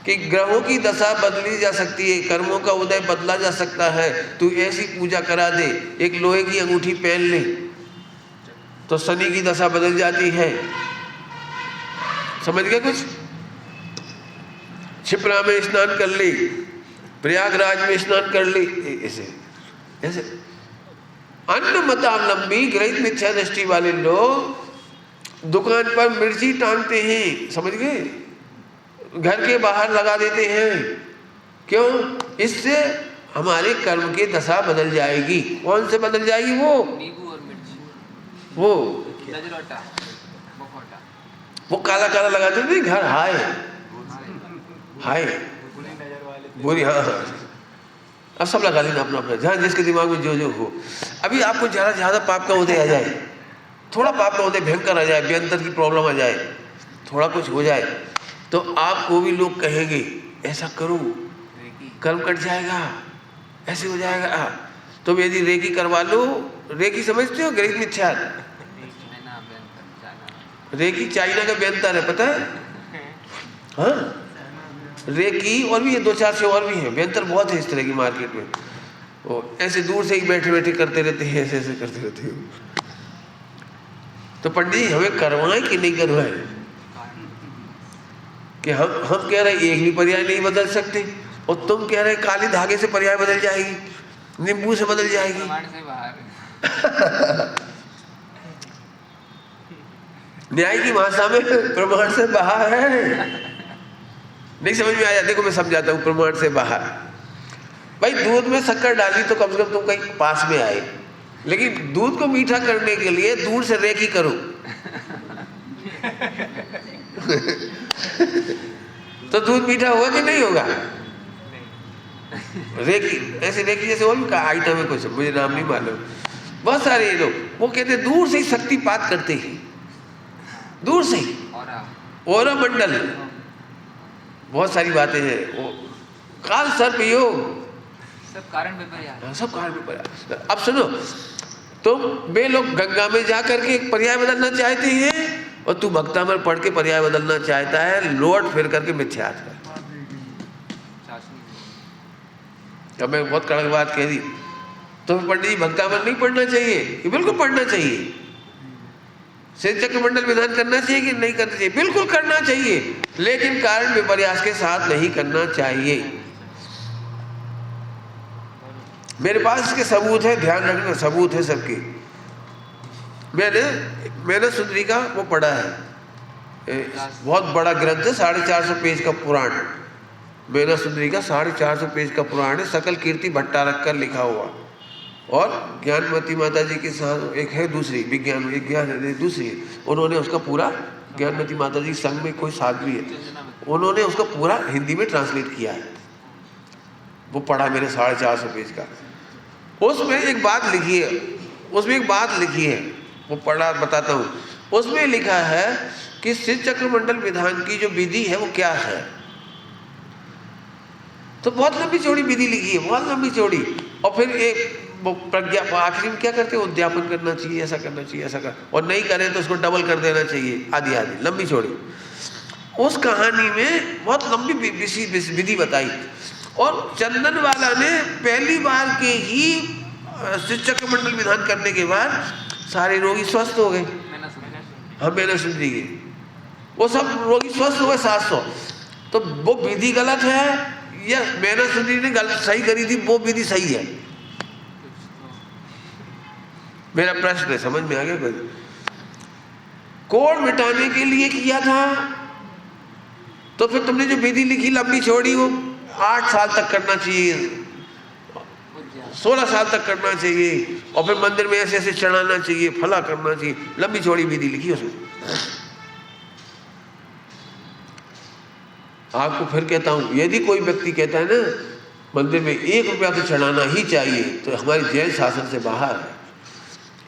A: कि ग्रहों की दशा बदली जा सकती है, कर्मों का उदय बदला जा सकता है। तू ऐसी पूजा करा दे, एक लोहे की अंगूठी पहन ले तो शनि की दशा बदल जाती है। समझ गए कुछ? क्षिप्रा में स्नान कर ले, प्रयागराज में स्नान कर ले, ऐसे ऐसे। अन्य मतावलंबी गृहीत मिथ्या दृष्टि वाले लोग दुकान पर मिर्ची टांगते हैं, समझ गए? घर के बाहर लगा देते हैं। क्यों? इससे हमारे कर्म की दशा बदल जाएगी। कौन से बदल जाएगी?
B: नींबू और मिर्ची, वो
A: काला काला लगाते थे घर। हाय हाय बुरी, हाँ हाँ। अब सब लगा लेना अपना अपना, जहाँ जिसके दिमाग में जो जो हो। अभी आपको ज़्यादा पाप का उदय आ जाए, थोड़ा पाप का उदय भयंकर आ जाए, व्यंतर की प्रॉब्लम आ जाए, थोड़ा कुछ हो जाए, तो आपको भी लोग कहेंगे ऐसा करो कर्म कट जाएगा, ऐसे हो जाएगा। तो यदि रेकी करवा लो, रेकी समझते हो? गृहीत मिथ्या। रेकी चाइना का व्यंतर है, पता है? हाँ, रेकी और भी 2-4 से और भी हैं, व्यंतर बहुत है इस तरह की मार्केट में। वो ऐसे दूर से ही बैठे बैठे करते रहते हैं, ऐसे ऐसे करते रहते हैं। तो पंडित जी हमें करवाएं कि नहीं करवाएं? कि हम कह रहे एक भी पर्याय नहीं बदल सकते, और तुम कह रहे काली धागे से पर्याय बदल जाएगी, नींबू से बदल जाएगी। न्याय की भाषा में प्रमाण से बाहर है। नहीं समझ में आया? देखो मैं समझाता हूँ। प्रमाण से बाहर, भाई दूध में शक्कर डाली तो कम से कम तुम कहीं पास में आए, लेकिन दूध को मीठा करने के लिए दूर से रेकी करो तो दूध मीठा होगा कि नहीं होगा? रेकी, ऐसे रेकी जैसे और भी आइटम है कुछ, मुझे नाम नहीं मालूम, बहुत सारे लोग वो कहते दूर से ही शक्तिपात करते हैं, दूर से ही ओरा मंडल, बहुत सारी बातें हैं। वो काल सर्प योग,
B: सब कारण विपर्यास,
A: सब कारण विपर्यास। अब सुनो, तुम वे लोग गंगा में जा करके पर्याय बदलना चाहते हैं, और तू भक्तामर पढ़ के पर्याय बदलना चाहता है, लौट फिर करके मिथ्यात्व है। अब मैं बहुत कड़क बात कह दी, तो पंडित जी भक्तामर नहीं पढ़ना चाहिए? ये बिल्कुल पढ़ना चाहिए। श्री चक्रमंडल विधान करना चाहिए कि नहीं करना चाहिए? बिल्कुल करना चाहिए, लेकिन कारण विपर्यास के साथ नहीं करना चाहिए। मेरे पास इसके सबूत है, ध्यान रखना, सबूत है सबके। मैंने सुंदरी का वो पढ़ा है, बहुत बड़ा ग्रंथ है, 450 पेज का पुराण। मेना सुंदरी का 450 पेज का पुराण है, सकल कीर्ति भट्टा रख कर लिखा हुआ। और ज्ञानमती माता जी के साथ एक है दूसरी, विज्ञान दूसरी, उन्होंने उसका पूरा, ज्ञानमती माता जी संघ में कोई साध्वी है, उन्होंने उसका पूरा हिंदी में ट्रांसलेट किया है। वो पढ़ा मेरे 450 पेज का। उसमें एक बात लिखी है, वो पढ़ा, बताता हूँ। उसमें लिखा है कि श्री चक्रमंडल विधान की जो विधि है वो क्या है। तो बहुत लंबी चौड़ी विधि लिखी है, बहुत लंबी चौड़ी। और फिर एक वो प्रज्ञा, आखिरी में क्या करते हैं, उद्यापन करना चाहिए, ऐसा करना चाहिए, ऐसा कर, और नहीं करें तो उसको डबल कर देना चाहिए, आदि आदि, लंबी चौड़ी। उस कहानी में बहुत लंबी विधि बताई, और चंदन वाला ने पहली बार के ही श्री चक्रमंडल विधान करने के बाद सारे रोगी स्वस्थ हो गए। हम मैंने सुन ली, वो सब रोगी स्वस्थ हो गए 700। तो वो विधि गलत है या मैंने सुनी ने गलत सही करी थी? वो विधि सही है, मेरा प्रश्न है, समझ में आ गया? कोई कोड़ मिटाने के लिए किया था, तो फिर तुमने जो विधि लिखी लंबी चौड़ी, वो 8 साल तक करना चाहिए, 16 साल तक करना चाहिए, और फिर मंदिर में ऐसे ऐसे चढ़ाना चाहिए, फला करना चाहिए, लंबी चौड़ी विधि लिखी उसमें। आपको फिर कहता हूँ, यदि कोई व्यक्ति कहता है ना मंदिर में 1 रुपया तो चढ़ाना ही चाहिए, तो हमारी जैन शासन से बाहर है।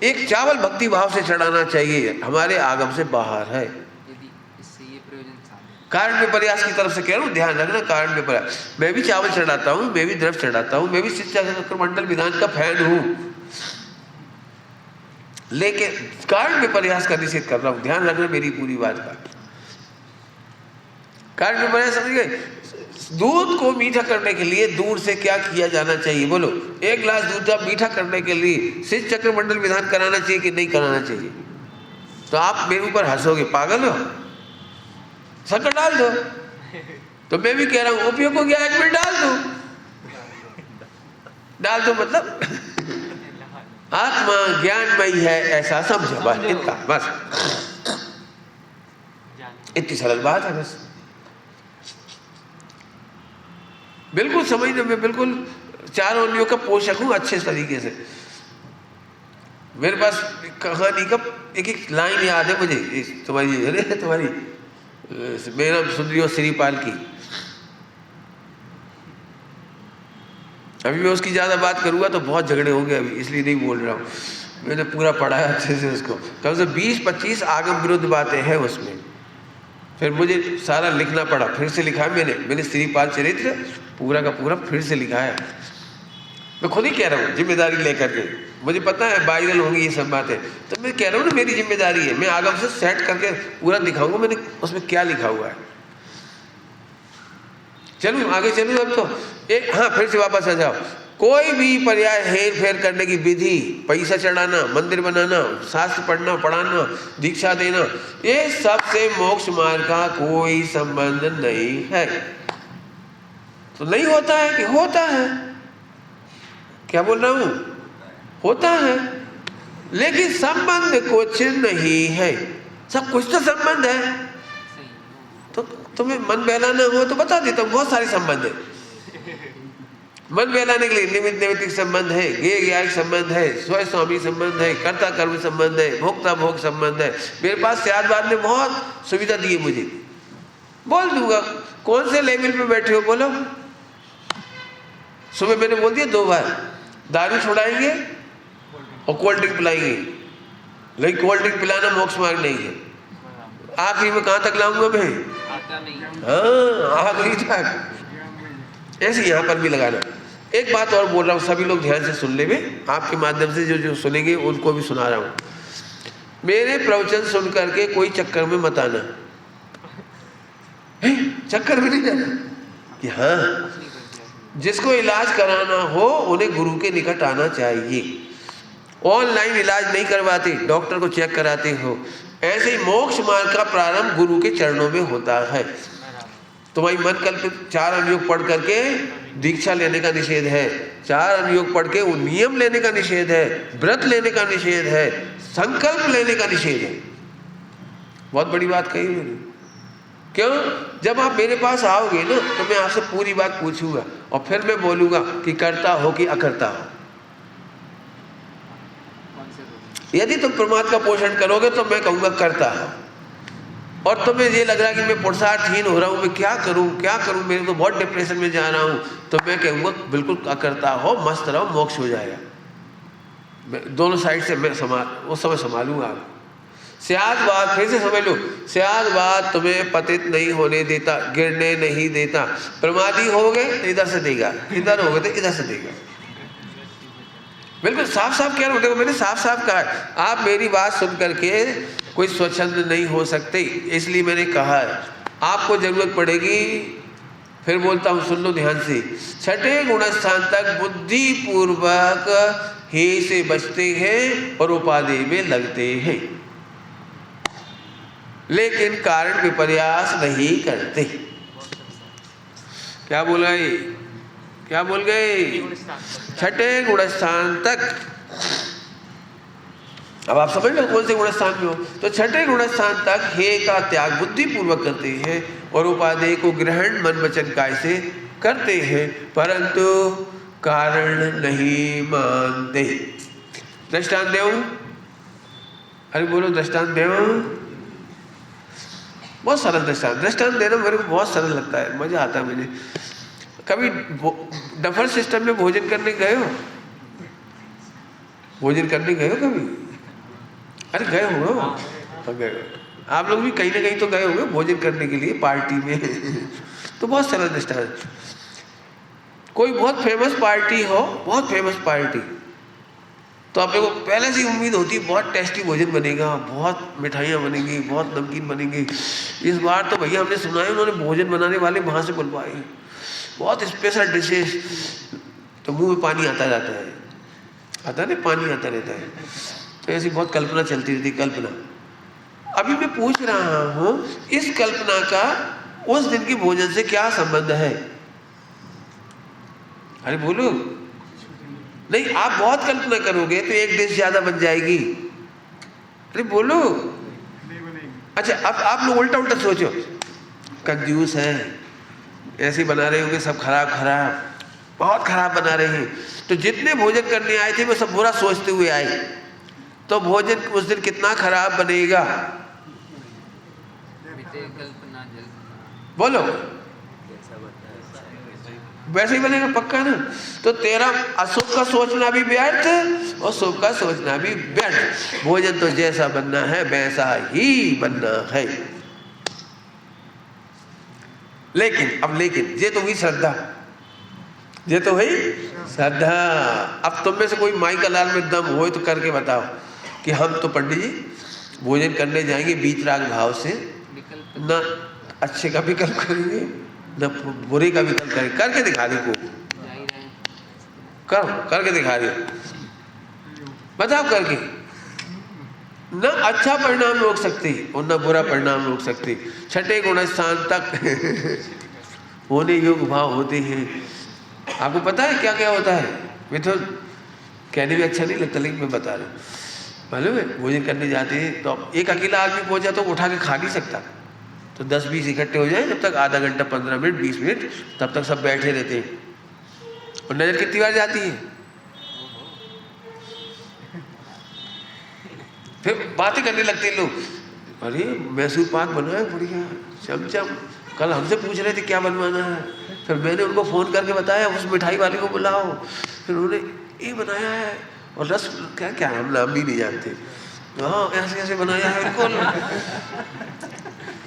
A: 1 चावल भक्ति भाव से चढ़ाना चाहिए, हमारे आगम से बाहर है।
B: यदि इससे ये प्रयोजन साधे।
A: कारण में प्रयास की तरफ से कह रहा हूँ, ध्यान रखना, कारण में प्रयास। मैं भी चावल चढ़ाता हूँ, मैं भी द्रव्य चढ़ाता हूँ, मैं भी शिक्षा मंडल विधान का फैन हूँ, लेकिन कारण में प्रयास का निषेध कर रहा हूँ। ध्यान रखना मेरी पूरी बात का। कारण में प्रयास समझ गए। दूध को मीठा करने के लिए दूर से क्या किया जाना चाहिए, बोलो? 1 गिलास दूध का मीठा करने के लिए शिष्ट चक्र मंडल विधान कराना चाहिए कि नहीं कराना चाहिए? तो आप मेरे ऊपर हंसोगे, पागल हो, शक्कर डाल दो। तो मैं भी कह रहा हूं उपयोग को क्या 1 मिनट डाल दो मतलब आत्मा ज्ञानमयी है ऐसा समझो, बस इतना, बस इतनी सरल बात है। बस बिल्कुल समझने में, बिल्कुल 4 उंगलियों का पोषक हूं अच्छे तरीके से। मेरे पास कहानी का एक लाइन याद है मुझे, तुम्हारी मेरा सुंदरी श्रीपाल की। अभी मैं उसकी ज़्यादा बात करूँगा तो बहुत झगड़े होंगे अभी, इसलिए नहीं बोल रहा हूँ। मैंने पूरा पढ़ा है अच्छे से उसको, कम से 20-25 आगम विरुद्ध बातें हैं उसमें। फिर मुझे सारा लिखना पड़ा, फिर से लिखा है मैंने श्रीपाल चरित्र पूरा का पूरा फिर से लिखा है। मैं खुद ही कह रहा हूँ जिम्मेदारी लेकर के, मुझे पता है वायरल होंगी ये सब बातें, तो मैं कह रहा हूँ ना मेरी जिम्मेदारी है, मैं आगम से सेट करके पूरा दिखाऊंगा मैंने उसमें क्या लिखा हुआ है। चलूँ आगे चलूँ अब तो हाँ फिर से वापस आ जाओ। कोई भी पर्याय हेर फेर करने की विधि, पैसा चढ़ाना, मंदिर बनाना, शास्त्र पढ़ना पढ़ाना, दीक्षा देना, ये सबसे मोक्ष मार्ग का कोई संबंध नहीं है। तो नहीं होता है कि होता है, क्या बोल रहा हूं? होता है, लेकिन संबंध कुछ नहीं है। सब कुछ तो संबंध है। तो तुम्हें मन बहलाना हो तो बता देता हूँ, बहुत सारे संबंध है। मन बहलाने के लिए निमित्त नैमित्तिक संबंध है, ज्ञेय ज्ञायिक संबंध है, स्वयं स्वामी संबंध है, कर्ता कर्म संबंध है, भोक्ता भोग संबंध है। मेरे पास सियादवाद ने बहुत सुविधा दी है मुझे, बोल दूंगा। कौन से लेवल पे बैठे हो बोलो? सुबह मैंने बोल दिया 2 बार, दारू छुड़ाएंगे और कोल्ड ड्रिंक पिलाएंगे, लेकिन कोल्ड ड्रिंक पिलाना मोक्ष मार्ग नहीं है। आखिरी में कहाँ तक लाऊंगा मैं? हाँ आखिरी तक। ऐसे यहाँ पर भी लगाना। एक बात और बोल रहा हूँ, सभी लोग ध्यान से सुन ले, में आपके माध्यम से जो सुनेंगे उनको भी सुना रहा हूँ। मेरे प्रवचन सुन करके कोई चक्कर में मत आना, चक्कर में नहीं जाना कि हाँ जिसको इलाज कराना हो उन्हें गुरु के निकट आना चाहिए। ऑनलाइन इलाज नहीं करवाते, डॉक्टर को चेक कराते हो। ऐसे ही मोक्ष मार्ग का प्रारंभ गुरु के चरणों में होता है। तुम्हारी मन कल्पित 4 अनुयोग पढ़ करके दीक्षा लेने का निषेध है, 4 अनुयोग पढ़ के वो नियम लेने का निषेध है, व्रत लेने का निषेध है, संकल्प लेने का निषेध है। बहुत बड़ी बात कही मैंने। क्यों? जब आप मेरे पास आओगे ना तो मैं आपसे पूरी बात पूछूंगा और फिर मैं बोलूंगा कि करता हो कि अकर्ता हो। यदि तुम प्रमाद का पोषण करोगे तो मैं कहूँगा करता हो, और तुम्हें ये लग रहा है कि मैं पुरुषार्थहीन हो रहा हूँ, मैं क्या करूँ, मेरे तो बहुत डिप्रेशन में जा रहा हूँ, तो मैं कहूँगा बिल्कुल अकर्ता हो, मस्त रहो, मोक्ष हो जाएगा। दोनों साइड से मैं उस समय संभालूंगा। स्यादवाद फिर से समझ लो, स्यादवाद तुम्हें पतित नहीं होने देता, गिरने नहीं देता। प्रमादी हो गए तो इधर से देगा, इधर हो गए तो इधर से देगा। बिल्कुल साफ साफ कह रहा हूँ, देखो मैंने साफ साफ कहा है। आप मेरी बात सुन करके कोई स्वच्छंद नहीं हो सकते, इसलिए मैंने कहा है आपको जरूरत पड़ेगी। फिर बोलता हूँ, सुन लो ध्यान से। 6ठे गुणस्थान तक बुद्धि पूर्वक हे से बचते हैं और उपाधि में लगते हैं, लेकिन कारण विपर्यास नहीं करते। क्या बोला ये? क्या बोल गए? 6ठे गुणस्थान तक। अब आप समझ लो कौन से गुणस्थान में हो। तो 6ठे गुणस्थान तक हे का त्याग बुद्धि पूर्वक करते हैं और उपादेय को ग्रहण मन वचन काय से करते हैं, परंतु कारण नहीं मानते। दृष्टांत देऊं? अरे बोलो दृष्टांत देऊं? बहुत सरल दृष्टांत देना मेरे को बहुत सरल लगता है, मजा आता है मुझे। कभी डफर सिस्टम में भोजन करने गए हो? भोजन करने गए हो कभी? अरे गए हो? हाँ गए हो। आप लोग भी कहीं ना कहीं तो गए होंगे भोजन करने के लिए पार्टी में। तो बहुत सरल दृष्टांत, कोई बहुत फेमस पार्टी हो, बहुत फेमस पार्टी, तो आप लोगों को पहले से ही उम्मीद होती है बहुत टेस्टी भोजन बनेगा, बहुत मिठाइयाँ बनेंगी, बहुत नमकीन बनेंगी। इस बार तो भैया हमने सुना है उन्होंने भोजन बनाने वाले वहाँ से बुलवाए, बहुत स्पेशल डिशेस। तो मुंह में पानी आता जाता है, आता नहीं, पानी आता रहता है। तो ऐसी बहुत कल्पना चलती रहती, कल्पना। अभी मैं पूछ रहा हूँ इस कल्पना का उस दिन की भोजन से क्या संबंध है? अरे बोलो। नहीं, आप बहुत कल्पना करोगे तो एक डिश ज्यादा बन जाएगी। अरे बोलो। अच्छा, अब आप लोग उल्टा उल्टा सोचो, कंजूस है, ऐसे बना रहे होंगे सब खराब खराब, बहुत खराब बना रहे हैं। तो जितने भोजन करने आए थे वो सब बुरा सोचते हुए आए, तो भोजन उस दिन कितना खराब बनेगा? बोलो। वैसे ही बनेगा पक्का ना। तो तेरा अशुभ का सोचना भी व्यर्थ और शुभ का सोचना भी व्यर्थ। भोजन तो जैसा बनना है वैसा ही बनना है। लेकिन ये तो हुई श्रद्धा, ये तो हुई श्रद्धा। अब तुम में से कोई माई का लाल में दम हो तो करके बताओ कि हम तो पंडित जी भोजन करने जाएंगे बीतराग भाव से, न अच्छे का विकल्प करेंगे न बुरे का विकल्प करेंगे। करके दिखा दी को, करके दिखा रही, बताओ करके। न अच्छा परिणाम रोक सकती और न बुरा परिणाम रोक सकती। छठे गुण स्थान तक होने योग्य भाव होते हैं। आपको पता है क्या क्या होता है? मिथुन, कहने में अच्छा नहीं लगता लेकिन मैं बता रहा हूँ। मालूम है, भोजन करने जाते हैं तो एक अकेला आदमी पहुंचा तो उठा के खा नहीं सकता, तो 10-20 इकट्ठे हो जाए, जब तक आधा घंटा 15 मिनट 20 मिनट तब तक सब बैठे रहते हैं। और नजर कितनी बार जाती है, फिर बातें करने लगते हैं लोग। अरे मैसूर पाक बना है बढ़िया, चमचम, कल हमसे पूछ रहे थे क्या बनवाना है, फिर मैंने उनको फ़ोन करके बताया उस मिठाई वाले को बुलाओ, फिर उन्होंने ये बनाया है, और रस क्या क्या हम नाम भी नहीं जानते, हाँ ऐसे ऐसे बनाया है बिल्कुल।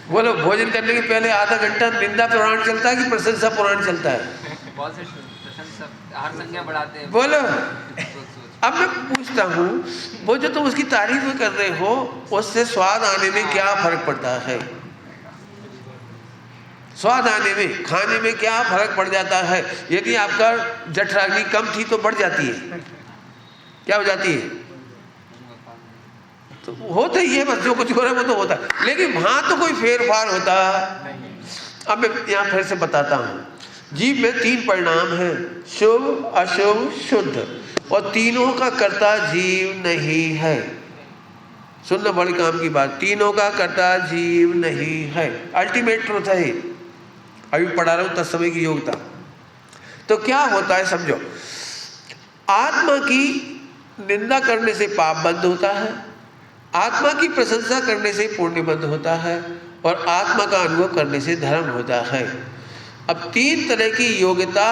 A: बोलो, भोजन करने के पहले आधा घंटा निंदा पुराण चलता है कि प्रशंसा पुराण चलता है? बढ़ाते हैं। बोलो। अब मैं पूछता हूँ, वो जो तुम उसकी तारीफ में कर रहे हो उससे स्वाद आने में क्या फर्क पड़ता है? स्वाद आने में, खाने में क्या फर्क पड़ जाता है? यदि आपका जठराग्नि कम थी तो बढ़ जाती है, क्या हो जाती है? तो होता ही है, बस जो कुछ हो रहा है वो तो होता है, लेकिन वहां तो कोई फेरफार होता। अब मैं यहाँ फिर से बताता हूँ, जीव में 3 परिणाम हैं, शुभ अशुभ शुद्ध, और तीनों का कर्ता जीव नहीं है। सुनना बड़े काम की बात, तीनों का कर्ता जीव नहीं है, अल्टीमेट ट्रुथ है। अभी पढ़ा रहा हूँ तत्समय की योग्यता। तो क्या होता है समझो, आत्मा की निंदा करने से पाप बंद होता है, आत्मा की प्रशंसा करने से पुण्य बंद होता है, और आत्मा का अनुभव करने से धर्म होता है। अब 3 तरह की योग्यता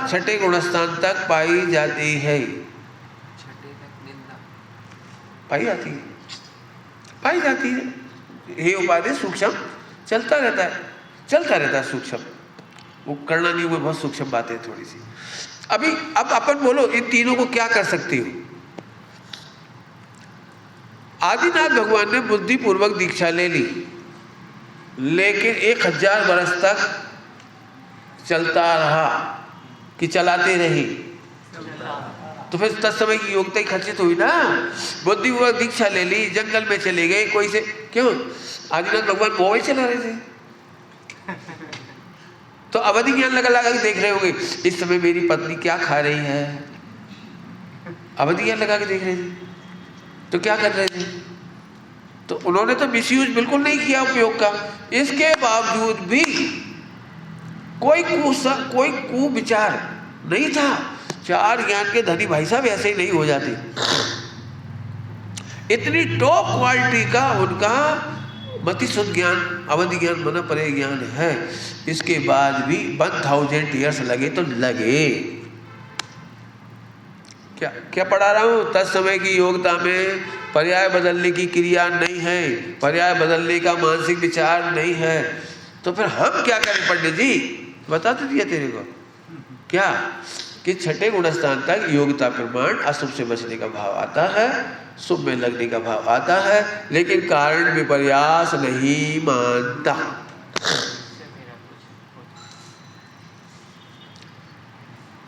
A: छठे गुणस्थान तक पाई जाती है। पाई जाती है। हे उपाधि सूक्ष्म चलता रहता है सूक्ष्म, वो करना नहीं, वो बहुत सूक्ष्म बात है थोड़ी सी। अब अपन बोलो इन तीनों को क्या कर सकती हो? आदिनाथ भगवान ने बुद्धि पूर्वक दीक्षा ले ली, लेकिन 1000 वर्ष तक चलता रहा कि चलाते रहे, तो फिर तत्समय की योग्यता ही खचित हुई ना। बुद्धि पूर्वक दीक्षा ले ली, जंगल में चले गए, कोई से क्यों? आदिनाथ भगवान मोबाइल चला रहे थे, तो अवधि ज्ञान लगा के देख रहे होंगे इस समय मेरी पत्नी क्या खा रही है, अवधि ज्ञान लगा के देख रहे थे। तो क्या कर रहे थे? तो उन्होंने तो मिसयूज बिल्कुल नहीं किया उपयोग का, इसके बावजूद भी कोई कुविचार नहीं था। 4 ज्ञान के धनी भाई साहब ऐसे ही नहीं हो जाते। इतनी टॉप क्वालिटी का उनका मति शुद्ध ज्ञान, अवधि ज्ञान, मन परे ज्ञान है। इसके बाद भी 1000 ईयर्स लगे तो लगे। क्या क्या पढ़ा रहा हूँ? तत्समय की योग्यता में पर्याय बदलने की क्रिया नहीं है, पर्याय बदलने का मानसिक विचार नहीं है। तो फिर हम क्या करें पंडित जी? बता तो दिया तेरे को क्या कि छठे गुणस्थान तक योग्यता प्रमाण अशुभ से बचने का भाव आता है, शुभ में लगने का भाव आता है, लेकिन कारण विपर्यास नहीं मानता।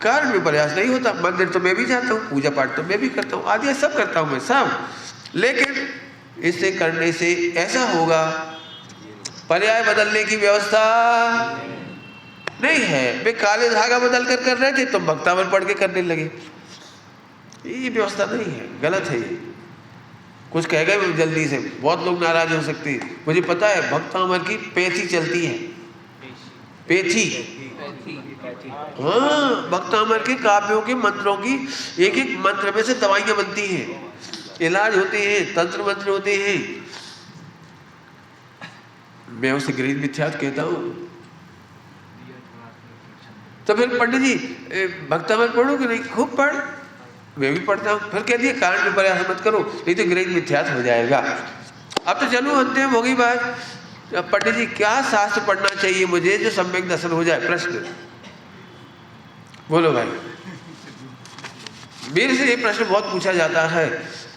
A: कारण विपर्यास नहीं होता। मंदिर तो मैं भी जाता हूँ, पूजा पाठ तो मैं भी करता हूँ, आदि सब करता हूँ मैं सब, लेकिन इससे करने से ऐसा होगा पर्याय बदलने की व्यवस्था नहीं है। वे काले धागा बदल कर रहे थे, तुम भक्तामल पढ़ के करने लगे। ये व्यवस्था नहीं है, गलत है ये। कुछ कह गए जल्दी से, बहुत लोग नाराज हो सकते हैं। मुझे पता है भक्तामल की पेथी चलती है, पेथी। हाँ, भक्तामल के काव्यों के मंत्रों की एक एक मंत्र में से दवाइयां बनती हैं, इलाज होते हैं, तंत्र मंत्र होते हैं। मैं उसे गृहीत मिथ्यात्व कहता हूँ। तो फिर पंडित जी भक्तामल पढ़ो कि नहीं? खूब पढ़, मैं भी पढ़ता हूँ। फिर कह दिए कारण में प्रयास मत करो, नहीं तो गृहीत मिथ्यात्व हो जाएगा। अब तो चलो अंतिम हो गई बात। पंडित जी क्या शास्त्र पढ़ना चाहिए मुझे जो सम्यक दर्शन हो जाए? प्रश्न बोलो भाई। मेरे से ये प्रश्न बहुत पूछा जाता है,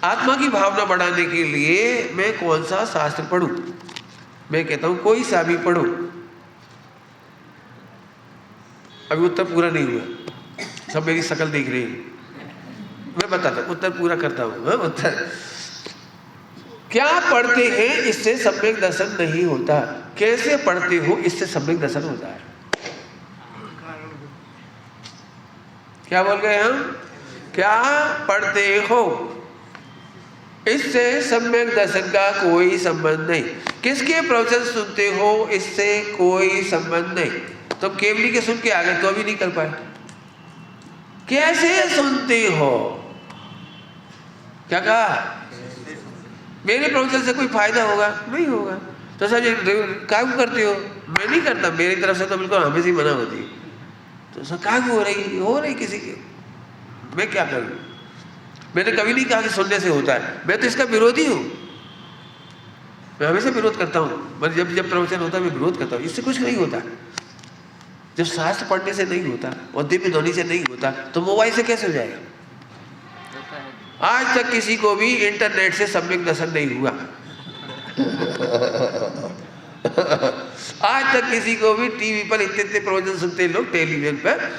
A: आत्मा की भावना बढ़ाने के लिए मैं कौन सा शास्त्र पढ़ूं? मैं कहता हूं कोई सा भी पढ़ो। अभी उत्तर पूरा नहीं हुआ, सब मेरी शकल देख रहे हैं। मैं बताता हूं, उत्तर पूरा करता हूं। उत्तर क्या पढ़ते हैं इससे सम्यक दर्शन नहीं होता, कैसे पढ़ते हो इससे सम्यक दर्शन होता है। क्या बोल गए हम? क्या पढ़ते हो इससे सम्यक दर्शन का कोई संबंध नहीं। किसके प्रवचन सुनते हो इससे कोई संबंध नहीं। तो केवली के सुन के आ गए तो अभी नहीं कर पाए। कैसे सुनते हो? क्या कहा? मेरे प्रवचन से कोई फायदा होगा? नहीं होगा। तो सर कागू करते हो? मैं नहीं करता, मेरी तरफ से तो बिल्कुल हमेशा ही मना होती है। तो सर कागू हो रही किसी की, मैं क्या करूं? मैंने कभी नहीं कहा कि सुनने से होता है, मैं तो इसका विरोधी हूं। मैं हमेशा विरोध करता हूं, मैं जब जब प्रवचन होता है मैं विरोध करता हूं। इससे कुछ नहीं होता। जब शास्त्र पढ़ने से नहीं होता और दिव्य ध्वनि से नहीं होता तो मोबाइल से कैसे हो जाएगा? आज तक किसी को भी इंटरनेट से सम्यक दर्शन नहीं हुआ। आज तक किसी को भी टीवी पर इतने प्रवचन सुनते लोग, टेलीविजन पर,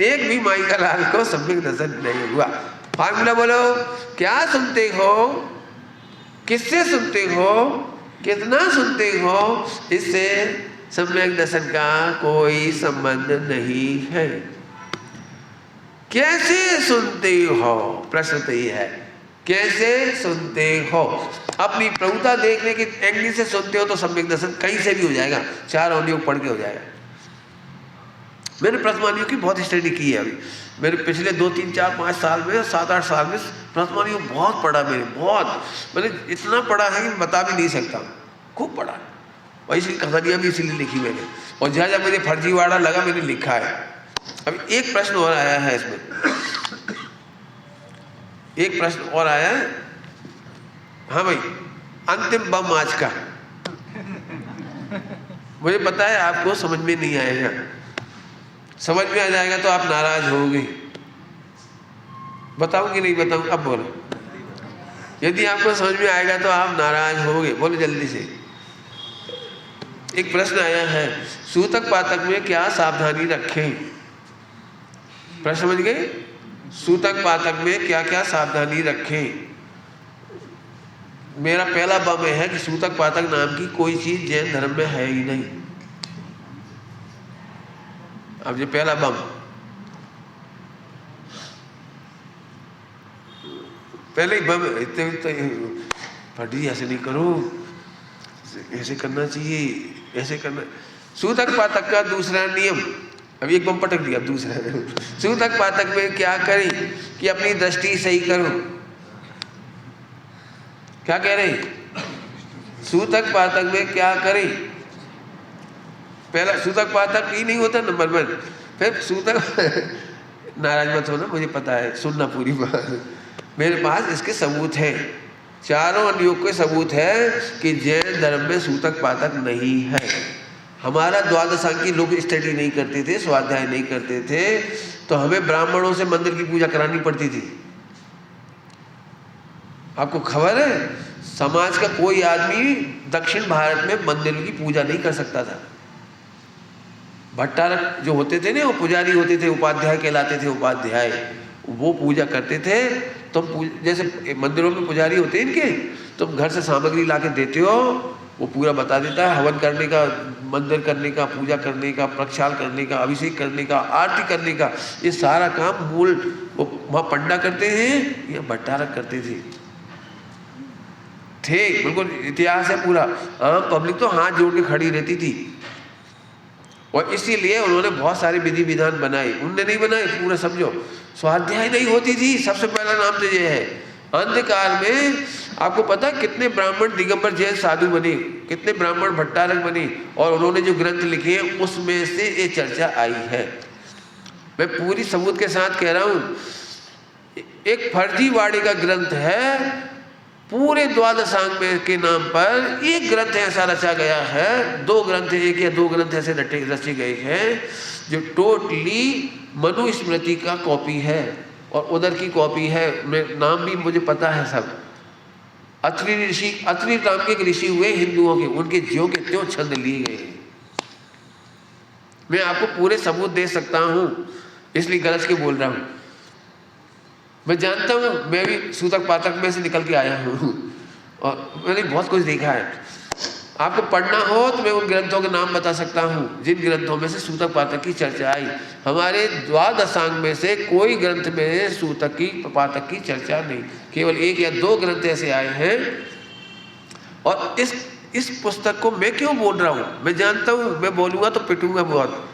A: एक भी माई का लाल को सम्यक दर्शन नहीं हुआ। फार्मूला बोलो, क्या सुनते हो, किससे सुनते हो, कितना सुनते हो, इससे सम्यक दर्शन का कोई संबंध नहीं है। कैसे सुनते हो? प्रश्न तो ये है, कैसे सुनते हो? अपनी प्रभुता देखने की एंगल से सुनते हो तो सम्यक दर्शन कहीं से भी हो जाएगा, 4 औलियों पढ़ के हो जाएगा। मैंने प्रथमानियों की बहुत स्टडी की है। अभी मेरे पिछले 2, 3, 4, 5 साल में, 7, 8 साल में प्रथमानियों बहुत पढ़ा। मैंने इतना पढ़ा है कि बता भी नहीं सकता, खूब पढ़ा है। और इसलिए कहानियाँ भी इसलिए लिखी मैंने, और जहाँ जहाँ मुझे फर्जीवाड़ा लगा मैंने लिखा है। अभी एक प्रश्न और आया है इसमें, एक प्रश्न और आया है। हाँ भाई, अंतिम बम आज का। मुझे पता है आपको समझ में नहीं आएगा, समझ में आ जाएगा तो आप नाराज होगे। बताऊं कि नहीं बताऊं? अब बोलो। यदि आपको समझ में आएगा तो आप नाराज होगे। बोलो जल्दी से। एक प्रश्न आया है, सूतक पातक में क्या सावधानी रखें? प्रश्न समझ गए? सूतक पातक में क्या क्या सावधानी रखें? मेरा पहला बम है कि सूतक पातक नाम की कोई चीज जैन धर्म में है ही नहीं। अब ये पहला बम। पहले ही बम। इतने ऐसे नहीं करो, ऐसे करना चाहिए, ऐसे करना। सूतक पातक का दूसरा नियम, अभी एक बम पटक दिया, दूसरा सूतक पातक में क्या करें कि अपनी दृष्टि सही करो। क्या कह रहे हैं? सूतक पातक में क्या करें? पहला सूतक पातक ही नहीं होता नंबर 1, फिर सूतक नाराज मत होना, मुझे पता है, सुनना पूरी बात। मेरे पास इसके सबूत हैं, चारों अनुयोग के सबूत है कि जैन धर्म में सूतक पातक नहीं है। हमारा द्वादशांग की लोग स्टडी नहीं करते थे, स्वाध्याय नहीं करते थे, तो हमें ब्राह्मणों से मंदिर की पूजा करानी पड़ती थी। आपको खबर है, समाज का कोई आदमी दक्षिण भारत में मंदिर की पूजा नहीं कर सकता था। भट्टारक जो होते थे ना, वो पुजारी होते थे, उपाध्याय कहलाते थे, उपाध्याय, वो पूजा करते थे। तुम जैसे मंदिरों में पुजारी होते हैं इनके, तुम घर से सामग्री ला के देते हो, वो पूरा बता देता है, हवन करने का, मंदिर करने का, पूजा करने का, प्रक्षाल करने का, अभिषेक करने का, आरती करने का, ये सारा काम मूल वहाँ पंडा करते हैं या भट्टारक करते थे। ठीक, बिल्कुल इतिहास है पूरा। आम पब्लिक तो हाथ जोड़ के खड़ी रहती थी, और इसीलिए उन्होंने बहुत सारे विधि विधान बनाए। उनने नहीं बनाए, पूरा समझो। स्वाध्याय नहीं होती थी, सबसे पहला नाम तो ये है। अंधकार में आपको पता कितने ब्राह्मण दिगंबर जैन साधु बने, कितने ब्राह्मण भट्टारक बने, और उन्होंने जो ग्रंथ लिखे हैं उसमें से ये चर्चा आई है। मैं पूरी सबूत के साथ कह रहा हूँ। एक फर्जीवाड़े का ग्रंथ है, पूरे द्वादशांग में के नाम पर एक ग्रंथ ऐसा रचा गया है, 2 ग्रंथ, 1 या 2 ग्रंथ ऐसे रचे गए हैं जो टोटली मनुस्मृति का कॉपी है, और उधर की कॉपी है। मैं नाम भी मुझे पता है सब। अत्रि ऋषि, अत्रि नाम के एक ऋषि हुए हिंदुओं के, उनके ज्यों के त्यों छंद लिए गए हैं। मैं आपको पूरे सबूत दे सकता हूँ, इसलिए गलत के बोल रहा हूँ। मैं जानता हूँ, मैं भी सूतक पातक में से निकल के आया हूँ, और मैंने बहुत कुछ देखा है। आपको पढ़ना हो तो मैं उन ग्रंथों के नाम बता सकता हूँ जिन ग्रंथों में से सूतक पातक की चर्चा आई। हमारे द्वादशांग में से कोई ग्रंथ में सूतक की पातक की चर्चा नहीं, केवल 1 या 2 ग्रंथ ऐसे आए हैं। और इस पुस्तक को मैं क्यों बोल रहा हूँ, मैं जानता हूँ मैं बोलूँगा तो पिटूंगा बहुत।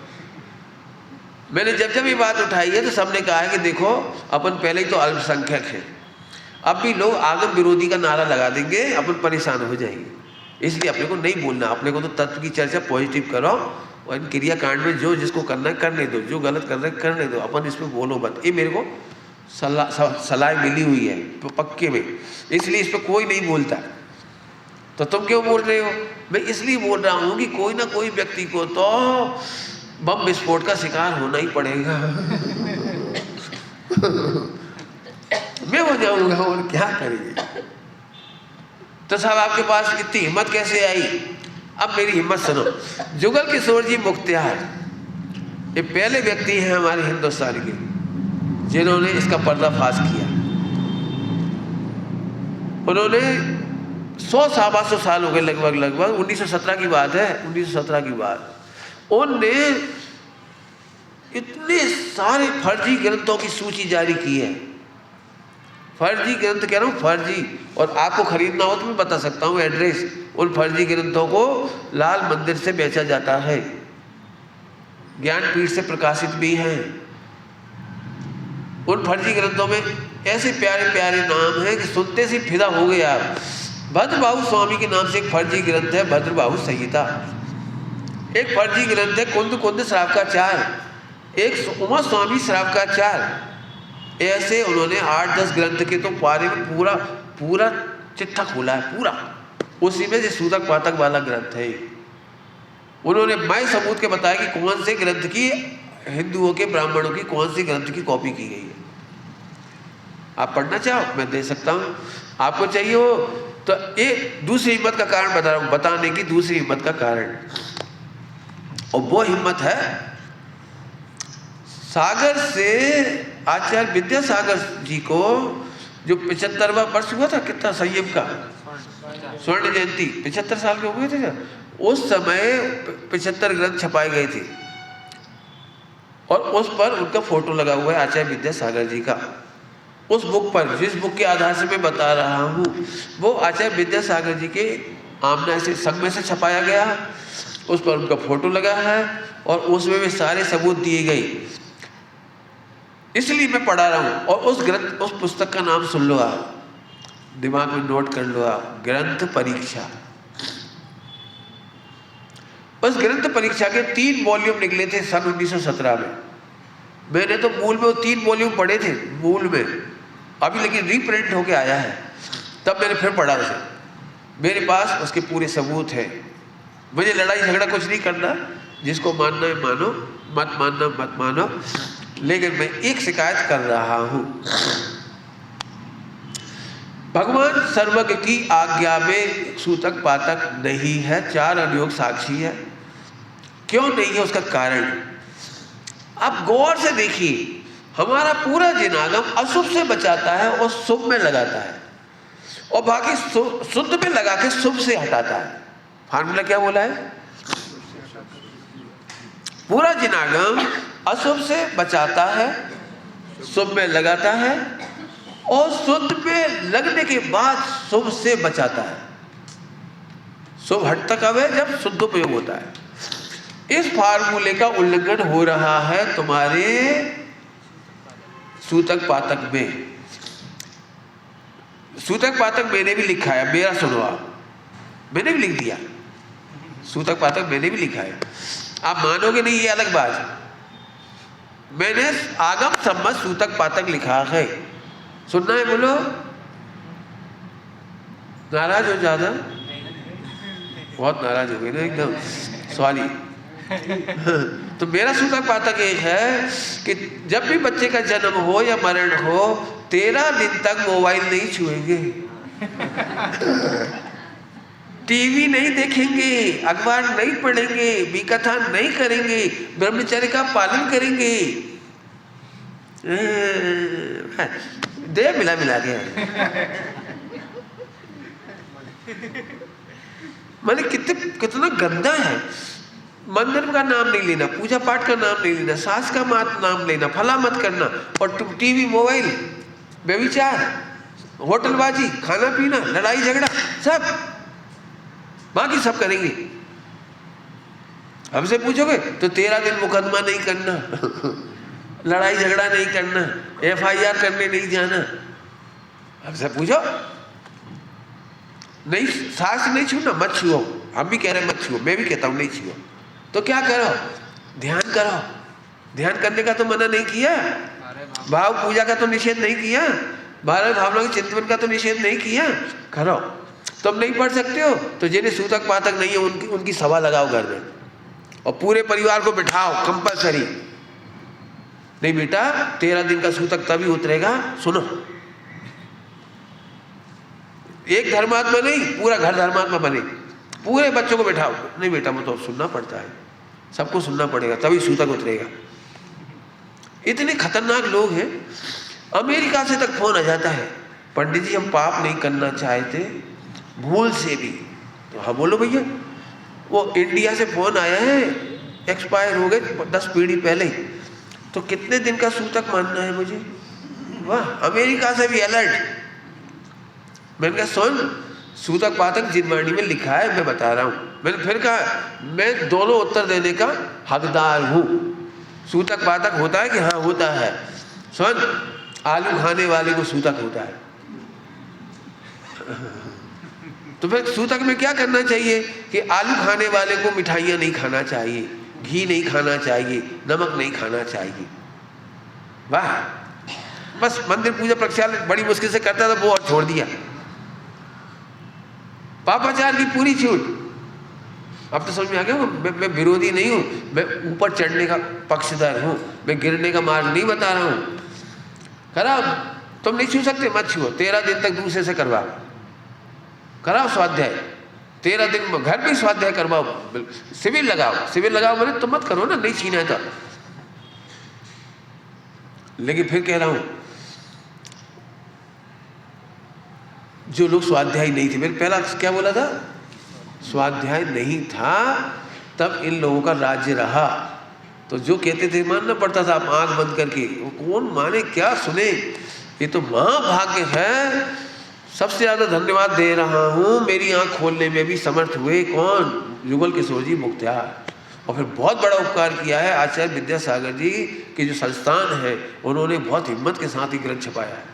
A: मैंने जब ये बात उठाई है तो सबने कहा है कि देखो अपन पहले ही तो अल्पसंख्यक हैं, अब भी लोग आगम विरोधी का नारा लगा देंगे, अपन परेशान हो जाएंगे। इसलिए अपने को नहीं बोलना, अपने को तो तत्व की चर्चा पॉजिटिव करो, और इन क्रियाकांड में जो जिसको करना है करने दो, जो गलत कर रहे हैं करने दो, अपन इस पर बोलो मत। ये मेरे को सलाह मिली हुई है पक्के में, इसलिए इस पर कोई नहीं बोलता। तो तुम क्यों बोल रहे हो? मैं इसलिए बोल रहा हूँ कि कोई ना कोई व्यक्ति को तो बम विस्फोट का शिकार होना ही पड़ेगा। मैं हो जाऊंगा, और क्या करेंगे। तो साहब आपके पास इतनी हिम्मत कैसे आई? अब मेरी हिम्मत सुनो। जुगल किशोर जी मुख्तियार ये पहले व्यक्ति हैं हमारे हिंदुस्तान के जिन्होंने इसका पर्दाफाश किया। उन्होंने 100-125 साल हो गए लगभग 1917 की बात है, 1917 की बात। उनने इतने सारे फर्जी ग्रंथों की सूची जारी की है। फर्जी ग्रंथ कह रहा हूँ, फर्जी। और आपको खरीदना हो तो मैं बता सकता हूँ एड्रेस। उन फर्जी ग्रंथों को लाल मंदिर से बेचा जाता है, ज्ञानपीठ से प्रकाशित भी हैं। उन फर्जी ग्रंथों में ऐसे प्यारे प्यारे नाम हैं कि सुनते से फिदा हो गए आप। भद्रबाहु स्वामी के नाम से एक फर्जी ग्रंथ है, भद्रबाहु संहिता। एक फर्जी ग्रंथ है कुंद कुंद श्रावकाचार, एक उमा स्वामी श्रावकाचार। ऐसे उन्होंने 8-10 ग्रंथ के तो बारे में पूरा चिट्ठा खोला है पूरा। उसी में से सूतक पातक वाला ग्रंथ है। उन्होंने मैं सबूत के बताया कि कौन से ग्रंथ की, हिंदुओं के ब्राह्मणों की कौन सी ग्रंथ की कॉपी की गई है। आप पढ़ना चाहो मैं दे सकता हूँ, आपको चाहिए हो तो। ये दूसरी हिम्मत का कारण बता रहा हूँ, बताने की दूसरी हिम्मत का कारण, और वो हिम्मत है सागर से आचार्य विद्यासागर जी को जो 75वां वर्ष हुआ था, कितना संयम का स्वर्ण जयंती, 75 साल के हो गए थे। उस समय 75 ग्रंथ छपाए गए थे, और उस पर उनका फोटो लगा हुआ है आचार्य विद्यासागर जी का। उस बुक पर, जिस बुक के आधार से मैं बता रहा हूँ, वो आचार्य विद्यासागर जी के आमना से संग में से छपाया गया। उस पर उनका फोटो लगा है, और उसमें भी सारे सबूत दिए गए। इसलिए मैं पढ़ा रहा हूँ। और उस पुस्तक का नाम सुन लो आप, दिमाग में नोट कर लो आप, ग्रंथ परीक्षा। उस ग्रंथ परीक्षा के 3 वॉल्यूम निकले थे सन 1917 में। मैंने तो मूल में वो 3 वॉल्यूम पढ़े थे मूल में, अभी लेकिन रीप्रिंट होके आया है, तब मैंने फिर पढ़ा उसे। मेरे पास उसके पूरे सबूत हैं। मुझे लड़ाई झगड़ा कुछ नहीं करना, जिसको मानना है मानो, मत मानना मत मानो, लेकिन मैं एक शिकायत कर रहा हूं। भगवान सर्वज्ञ की आज्ञा में सूतक पातक नहीं है, 4 अनुयोग साक्षी है। क्यों नहीं है उसका कारण आप गौर से देखिए। हमारा पूरा जिनागम अशुभ से बचाता है और शुभ में लगाता है, और बाकी शुद्ध में लगा के शुभ से हटाता है। फार्मूला क्या बोला है? पूरा जिनागम अशुभ से बचाता है, शुभ में लगाता है, और शुद्ध में लगने के बाद शुभ से बचाता है। शुभ हटता कब है? जब शुद्ध उपयोग होता है। इस फार्मूले का उल्लंघन हो रहा है तुम्हारे सूतक पातक में। सूतक पातक मैंने भी लिखा है, मेरा सुनो आप, मैंने भी लिख दिया। सूतक पातक मैंने भी लिखा है, आप मानोगे नहीं, ये अलग बात है। मैंने आगम सम्मत सूतक पातक लिखा है। सुनना है? बोलो। नाराज हो ज्यादा? बहुत नाराज हो गए ना एकदम, सॉरी। तो मेरा सूतक पातक एक है कि जब भी बच्चे का जन्म हो या मरण हो, 13 दिन तक मोबाइल नहीं छुएंगे, टीवी नहीं देखेंगे, अखबार नहीं पढ़ेंगे, विकथा नहीं करेंगे, ब्रह्मचर्य का पालन करेंगे। दे मिला मिला के मैंने कितना गंदा है। मंदिर का नाम नहीं लेना, पूजा पाठ का नाम नहीं लेना, सास का नाम लेना, फला मत करना, और टीवी मोबाइल, व्यभिचार, होटलबाजी, खाना पीना, लड़ाई झगड़ा, सब बाकी सब करेंगे। हमसे पूछोगे तो 13 दिन मुकदमा नहीं करना, लड़ाई झगड़ा नहीं करना, FIR करने नहीं जाना। हमसे पूछो, नहीं सास नहीं छूना, मत छुओ। हम भी कह रहे हैं मत छुओ, मैं भी कहता हूं नहीं छुओ। तो क्या करो? ध्यान करो। ध्यान करने का तो मना नहीं किया, भाव पूजा का तो निषेध नहीं किया, 12 भावनाओं के चिंतन का तो निषेध नहीं किया, करो। तुम नहीं पढ़ सकते हो तो जिन्हें सूतक पातक नहीं है उनकी सभा लगाओ घर में, और पूरे परिवार को बिठाओ कंपलसरी। नहीं बेटा, 13 दिन का सूतक तभी उतरेगा। सुनो, एक धर्मात्मा नहीं, पूरा घर धर्मात्मा बने, पूरे बच्चों को बिठाओ। नहीं बेटा, वो तो सुनना पड़ता है, सबको सुनना पड़ेगा तभी सूतक उतरेगा। इतने खतरनाक लोग हैं। अमेरिका से तक फोन आ जाता है, पंडित जी हम पाप नहीं करना चाहते भूल से भी। तो हाँ बोलो भैया, वो इंडिया से फोन आया है, एक्सपायर हो गए 10 पीढ़ी पहले, तो कितने दिन का सूतक मानना है मुझे? वाह, अमेरिका से भी अलर्ट। मैंने कहा सुन, सूतक पातक जिनवाणी में लिखा है, मैं बता रहा हूँ। मैंने फिर कहा मैं दोनों उत्तर देने का हकदार हूँ। सूतक पातक होता है कि हाँ होता है। सुन, आलू खाने वाले को सूतक होता है। तो फिर सूतक में क्या करना चाहिए कि आलू खाने वाले को मिठाइयाँ नहीं खाना चाहिए, घी नहीं खाना चाहिए, नमक नहीं खाना चाहिए। वाह, बस मंदिर पूजा प्रक्षालन बड़ी मुश्किल से करता था, वो और छोड़ दिया। पापाचार की पूरी छूट। अब तो समझ में आ गया, मैं विरोधी नहीं हूं, मैं ऊपर चढ़ने का पक्षधर हूं, मैं गिरने का मार्ग नहीं बता रहा हूं। कराओ, तुम नहीं छू सकते मत छुओ, 13 दिन तक दूसरे से करवाओ, कराओ स्वाध्याय, 13 दिन में घर में स्वाध्याय करवाओ, शिविर लगाओ। शिविर लगाओ मैंने तो मत करो ना, नहीं छीना है तो। लेकिन फिर कह रहा हूं, जो लोग स्वाध्याय नहीं थे, मैंने पहला क्या बोला था, स्वाध्याय नहीं था तब इन लोगों का राज्य रहा। तो जो कहते थे मानना पड़ता था आंख बंद करके, वो कौन माने क्या सुने। ये तो महाभाग्य है, सबसे ज्यादा धन्यवाद दे रहा हूं, मेरी आंख खोलने में भी समर्थ हुए कौन, युगल किशोर जी मुख्तियार। और फिर बहुत बड़ा उपकार किया है आचार्य विद्यासागर जी के जो संस्थान है, उन्होंने बहुत हिम्मत के साथ ही ग्रंथ छपाया है।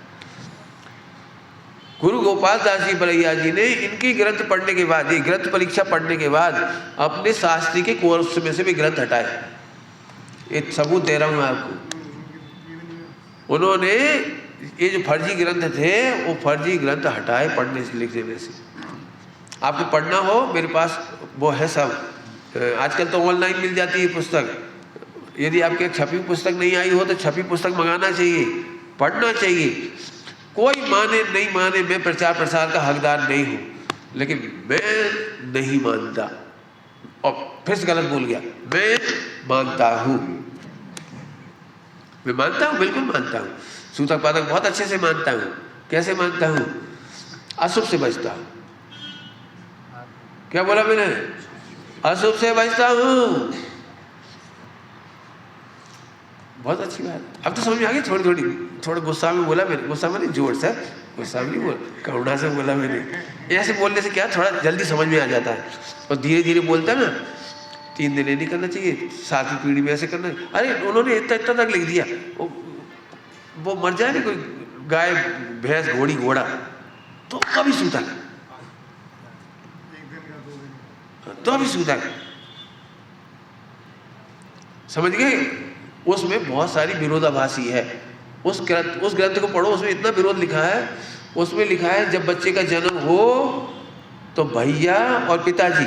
A: गुरु गोपाल दास जी बरैया जी ने इनकी ग्रंथ पढ़ने के बाद, ये ग्रंथ परीक्षा पढ़ने के बाद अपने शास्त्री के कोर्स में से भी ग्रंथ हटाए। एक सबूत दे रहा हूँ आपको। उन्होंने ये जो फर्जी ग्रंथ थे वो फर्जी ग्रंथ हटाए पढ़ने से, लिखने में से। आपको पढ़ना हो, मेरे पास वो है सब। आजकल तो ऑनलाइन मिल जाती है पुस्तक। यदि आपके छपी पुस्तक नहीं आई हो तो छपी पुस्तक मंगाना चाहिए, पढ़ना चाहिए। कोई माने नहीं माने, मैं प्रचार प्रसार का हकदार नहीं हूँ, लेकिन मैं नहीं मानता। और फिर से गलत बोल गया, मैं मानता हूँ, मैं मानता हूँ, बिल्कुल मानता हूँ। सूतक पातक बहुत अच्छे से मानता हूँ। कैसे मानता हूँ? अशुभ से बचता हूँ। क्या बोला मैंने? अशुभ से बचता हूँ। बहुत अच्छी बात। अब तो समझ में आ गई थोड़ी थोड़ी। थोड़ा गुस्सा में बोला मैंने, गुस्सा में नहीं, जोर से, गुस्सा में नहीं बोला, करुणा से बोला मैंने। ऐसे बोलने से क्या थोड़ा जल्दी समझ में आ जाता है। और धीरे धीरे बोलता है ना, 3 दिन नहीं करना चाहिए, 7वीं पीढ़ी में ऐसे करना। अरे उन्होंने इतना इतना तक लिख दिया, वो मर जाए ना कोई गाय भैंस घोड़ी घोड़ा तो कभी सूता, तो अभी सूता। समझ गए? उसमें बहुत सारी विरोधाभासी है। उस ग्रंथ को पढ़ो, उसमें इतना विरोध लिखा है। उसमें लिखा है जब बच्चे का जन्म हो तो भैया और पिताजी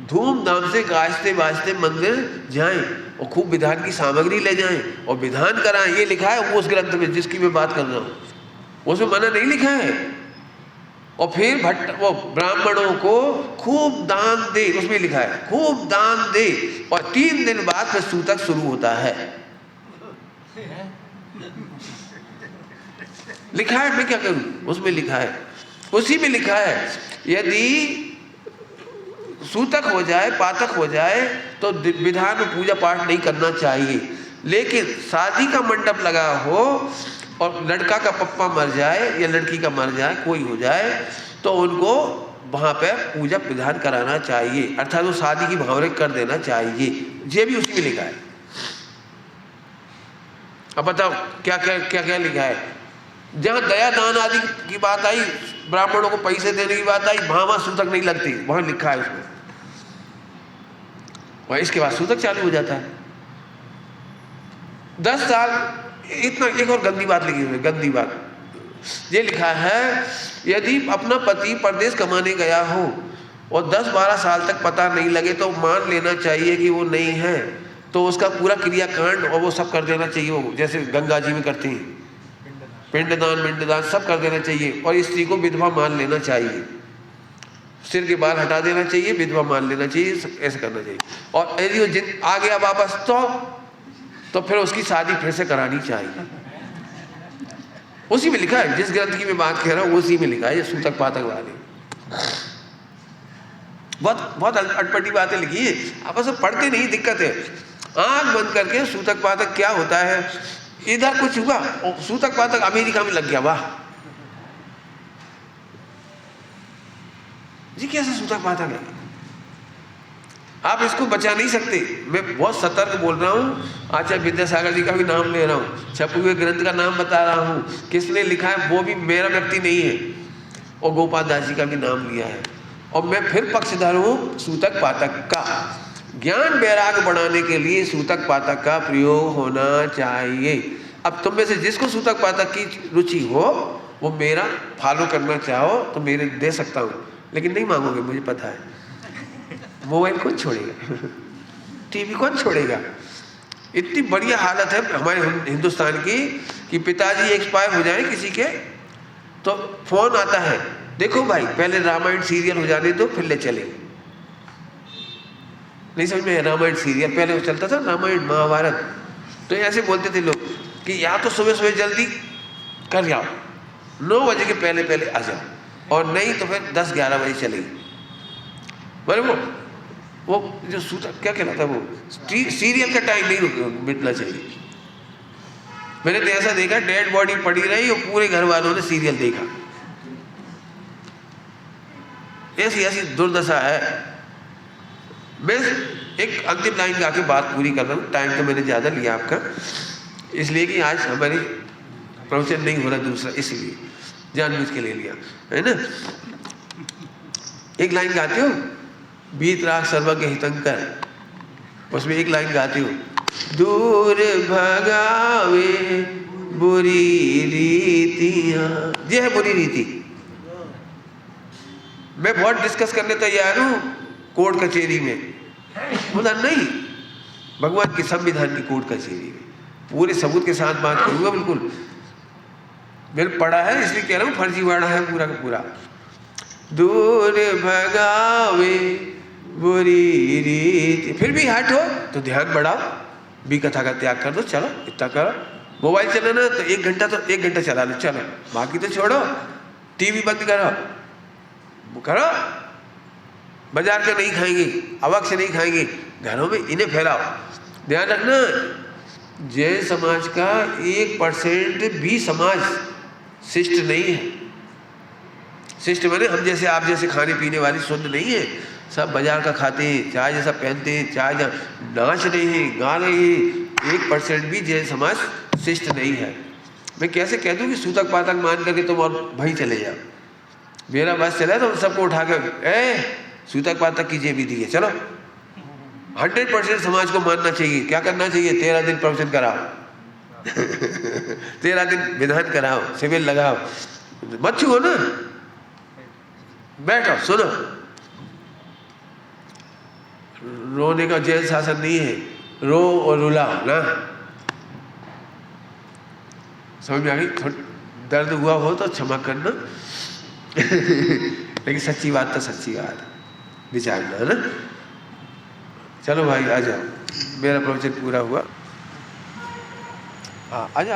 A: धूमधाम से गाजते बाजते मंदिर जाएं और खूब विधान की सामग्री ले जाएं और विधान कराएं। ये लिखा है वो उस ग्रंथ में जिसकी मैं बात कर रहा हूँ। उसमें मना नहीं लिखा है। और फिर वो ब्राह्मणों को खूब दान दे, उसमें लिखा है खूब दान दे। और 3 दिन बाद फिर सूतक शुरू होता है। लिखा है, मैं क्या करूं? उसमें लिखा है, उसी में लिखा है यदि सूतक हो जाए, पातक हो जाए तो विधान में पूजा पाठ नहीं करना चाहिए। लेकिन शादी का मंडप लगा हो और लड़का का पप्पा मर जाए या लड़की का मर जाए, कोई हो जाए, तो उनको वहाँ पे पूजा विधान कराना चाहिए, अर्थात वो शादी की भावना कर देना चाहिए। ये भी उसी में लिखा है। अब बताओ क्या क्या क्या क्या लिखा है? जहाँ दया दान आदि की बात आई, ब्राह्मणों को पैसे देने की बात आई, वहाँ सूतक नहीं लगती, वहाँ लिखा है उसमें। और इसके बाद सूतक चालू हो जाता है। 10 साल इतना। एक और गंदी बात लिखी हुई, गंदी बात ये लिखा है यदि अपना पति परदेश कमाने गया हो और 10-12 साल तक पता नहीं लगे तो मान लेना चाहिए कि वो नहीं है, तो उसका पूरा क्रियाकांड और वो सब कर देना चाहिए। वो जैसे गंगा जी में करते हैं पिंडदान सब कर देना चाहिए। और स्त्री को विधवा मान लेना चाहिए, सिर के बाल हटा देना चाहिए, विधवा मान लेना चाहिए, ऐसे करना चाहिए। और यदि वो आ गया वापस तो फिर उसकी शादी फिर से करानी चाहिए। उसी में लिखा है, जिस ग्रंथ की मैं बात कह रहा हूँ उसी में लिखा है। ये सूतक पातक वाले बहुत अटपटी बातें लिखी है, आपस में पढ़ते नहीं, दिक्कत है। आंख बंद करके सूतक पातक क्या होता है, इधर कुछ हुआ और सूतक पातक अमेरिका में लग गया। वाह जी, कैसे सूतक पातक है? आप इसको बचा नहीं सकते। मैं बहुत सतर्क बोल रहा हूँ। आचार्य विद्यासागर जी का भी नाम ले रहा हूँ, छपे हुए ग्रंथ का नाम बता रहा हूँ, किसने लिखा है वो भी मेरा व्यक्ति नहीं है, और गोपाल दास जी का भी नाम लिया है। और मैं फिर पक्षधर हूँ सूतक पातक का। ज्ञान वैराग बढ़ाने के लिए सूतक पातक का प्रयोग होना चाहिए। अब तुम में से जिसको सूतक पातक की रुचि हो, वो मेरा फॉलो करना चाहो तो मेरे दे सकता हूँ, लेकिन नहीं मांगोगे, मुझे पता है। मोबाइल कौन छोड़ेगा? टीवी कौन छोड़ेगा? इतनी बढ़िया हालत है हमारे हिंदुस्तान की कि पिताजी एक्सपायर हो जाए किसी के तो फोन आता है, देखो भाई पहले रामायण सीरियल हो जाने दो फिर ले चले। नहीं समझ में? रामायण सीरियल पहले चलता था, रामायण महाभारत, तो ऐसे बोलते थे लोग कि या तो सुबह सुबह जल्दी कर जाओ, 9 बजे के पहले पहले आ जाओ, और नहीं तो फिर 10-11 बजे चलेगी। बराबर वो जो सूतक क्या कहलाता है, वो सीरियल का टाइम नहीं मिटना चाहिए। मैंने तो ऐसा देखा, डेड बॉडी पड़ी रही और पूरे घर वालों ने सीरियल देखा। ऐसी ऐसी दुर्दशा है। मैं एक अंतिम लाइन गा के बात पूरी कर रहा हूँ, टाइम तो मैंने ज़्यादा लिया आपका, इसलिए कि आज हमारी प्रवचन नहीं हो रहा दूसरा, इसलिए जानबूझ के ले लिया, है ना। एक लाइन गाते हो, बीत राग सर्वज्ञ हितंकर, उसमें एक लाइन गाते हो, दूर भगावे बुरी रीतियां, ये है बुरी रीति। मैं बहुत डिस्कस करने तैयार हूं कोर्ट कचहरी में, बोला नहीं, भगवान के संविधान की कोर्ट कचहरी में पूरे सबूत के साथ बात करूंगा। बिल्कुल मैंने पढ़ा है इसलिए कह रहा हूं, फर्जीवाड़ा है पूरा का पूरा। दूर भगावे बुरी रीति, फिर भी हट हो तो ध्यान बढ़ाओ, भी कथा का त्याग कर दो, चलो इतना करो। मोबाइल चलाना तो 1 घंटा तो 1 घंटा चला लो, चलो बाकी तो छोड़ो। टीवी बंद करो, करो, बाजार का नहीं खाएंगे, अवक से नहीं खाएंगे, घरों में इन्हें फैलाओ। ध्यान रखना, जैन समाज का 1% भी समाज शिष्ट नहीं है। शिष्ट माने हम जैसे आप जैसे खाने पीने वाली शुद्ध नहीं है, सब बाजार का खाते हैं, चाय जैसा पहनते हैं, चाय नाच रहे हैं, गा रहे हैं। 1% भी जैन समाज शिष्ट नहीं है। मैं कैसे कह दूं कि सूतक पातक मान करके तुम और भाई चले जाओ, मेरा बस चला तो सबको उठा के सूतक पातक की जेबी दी है, चलो। 100% समाज को मानना चाहिए। क्या करना चाहिए? 13 दिन प्रवचन कराओ 13 दिन विधान कराओ, शिविर लगाओ, मत छुओ ना, बैठो सुनो। रोने का जैन शासन नहीं है, रो और रुलाओ ना। समझ में आ गई? दर्द हुआ हो तो क्षमा करना लेकिन सच्ची बात तो सच्ची बात है, विचारना है ना। चलो भाई आ जाओ, मेरा प्रवचन पूरा हुआ। हाँ आ जाओ।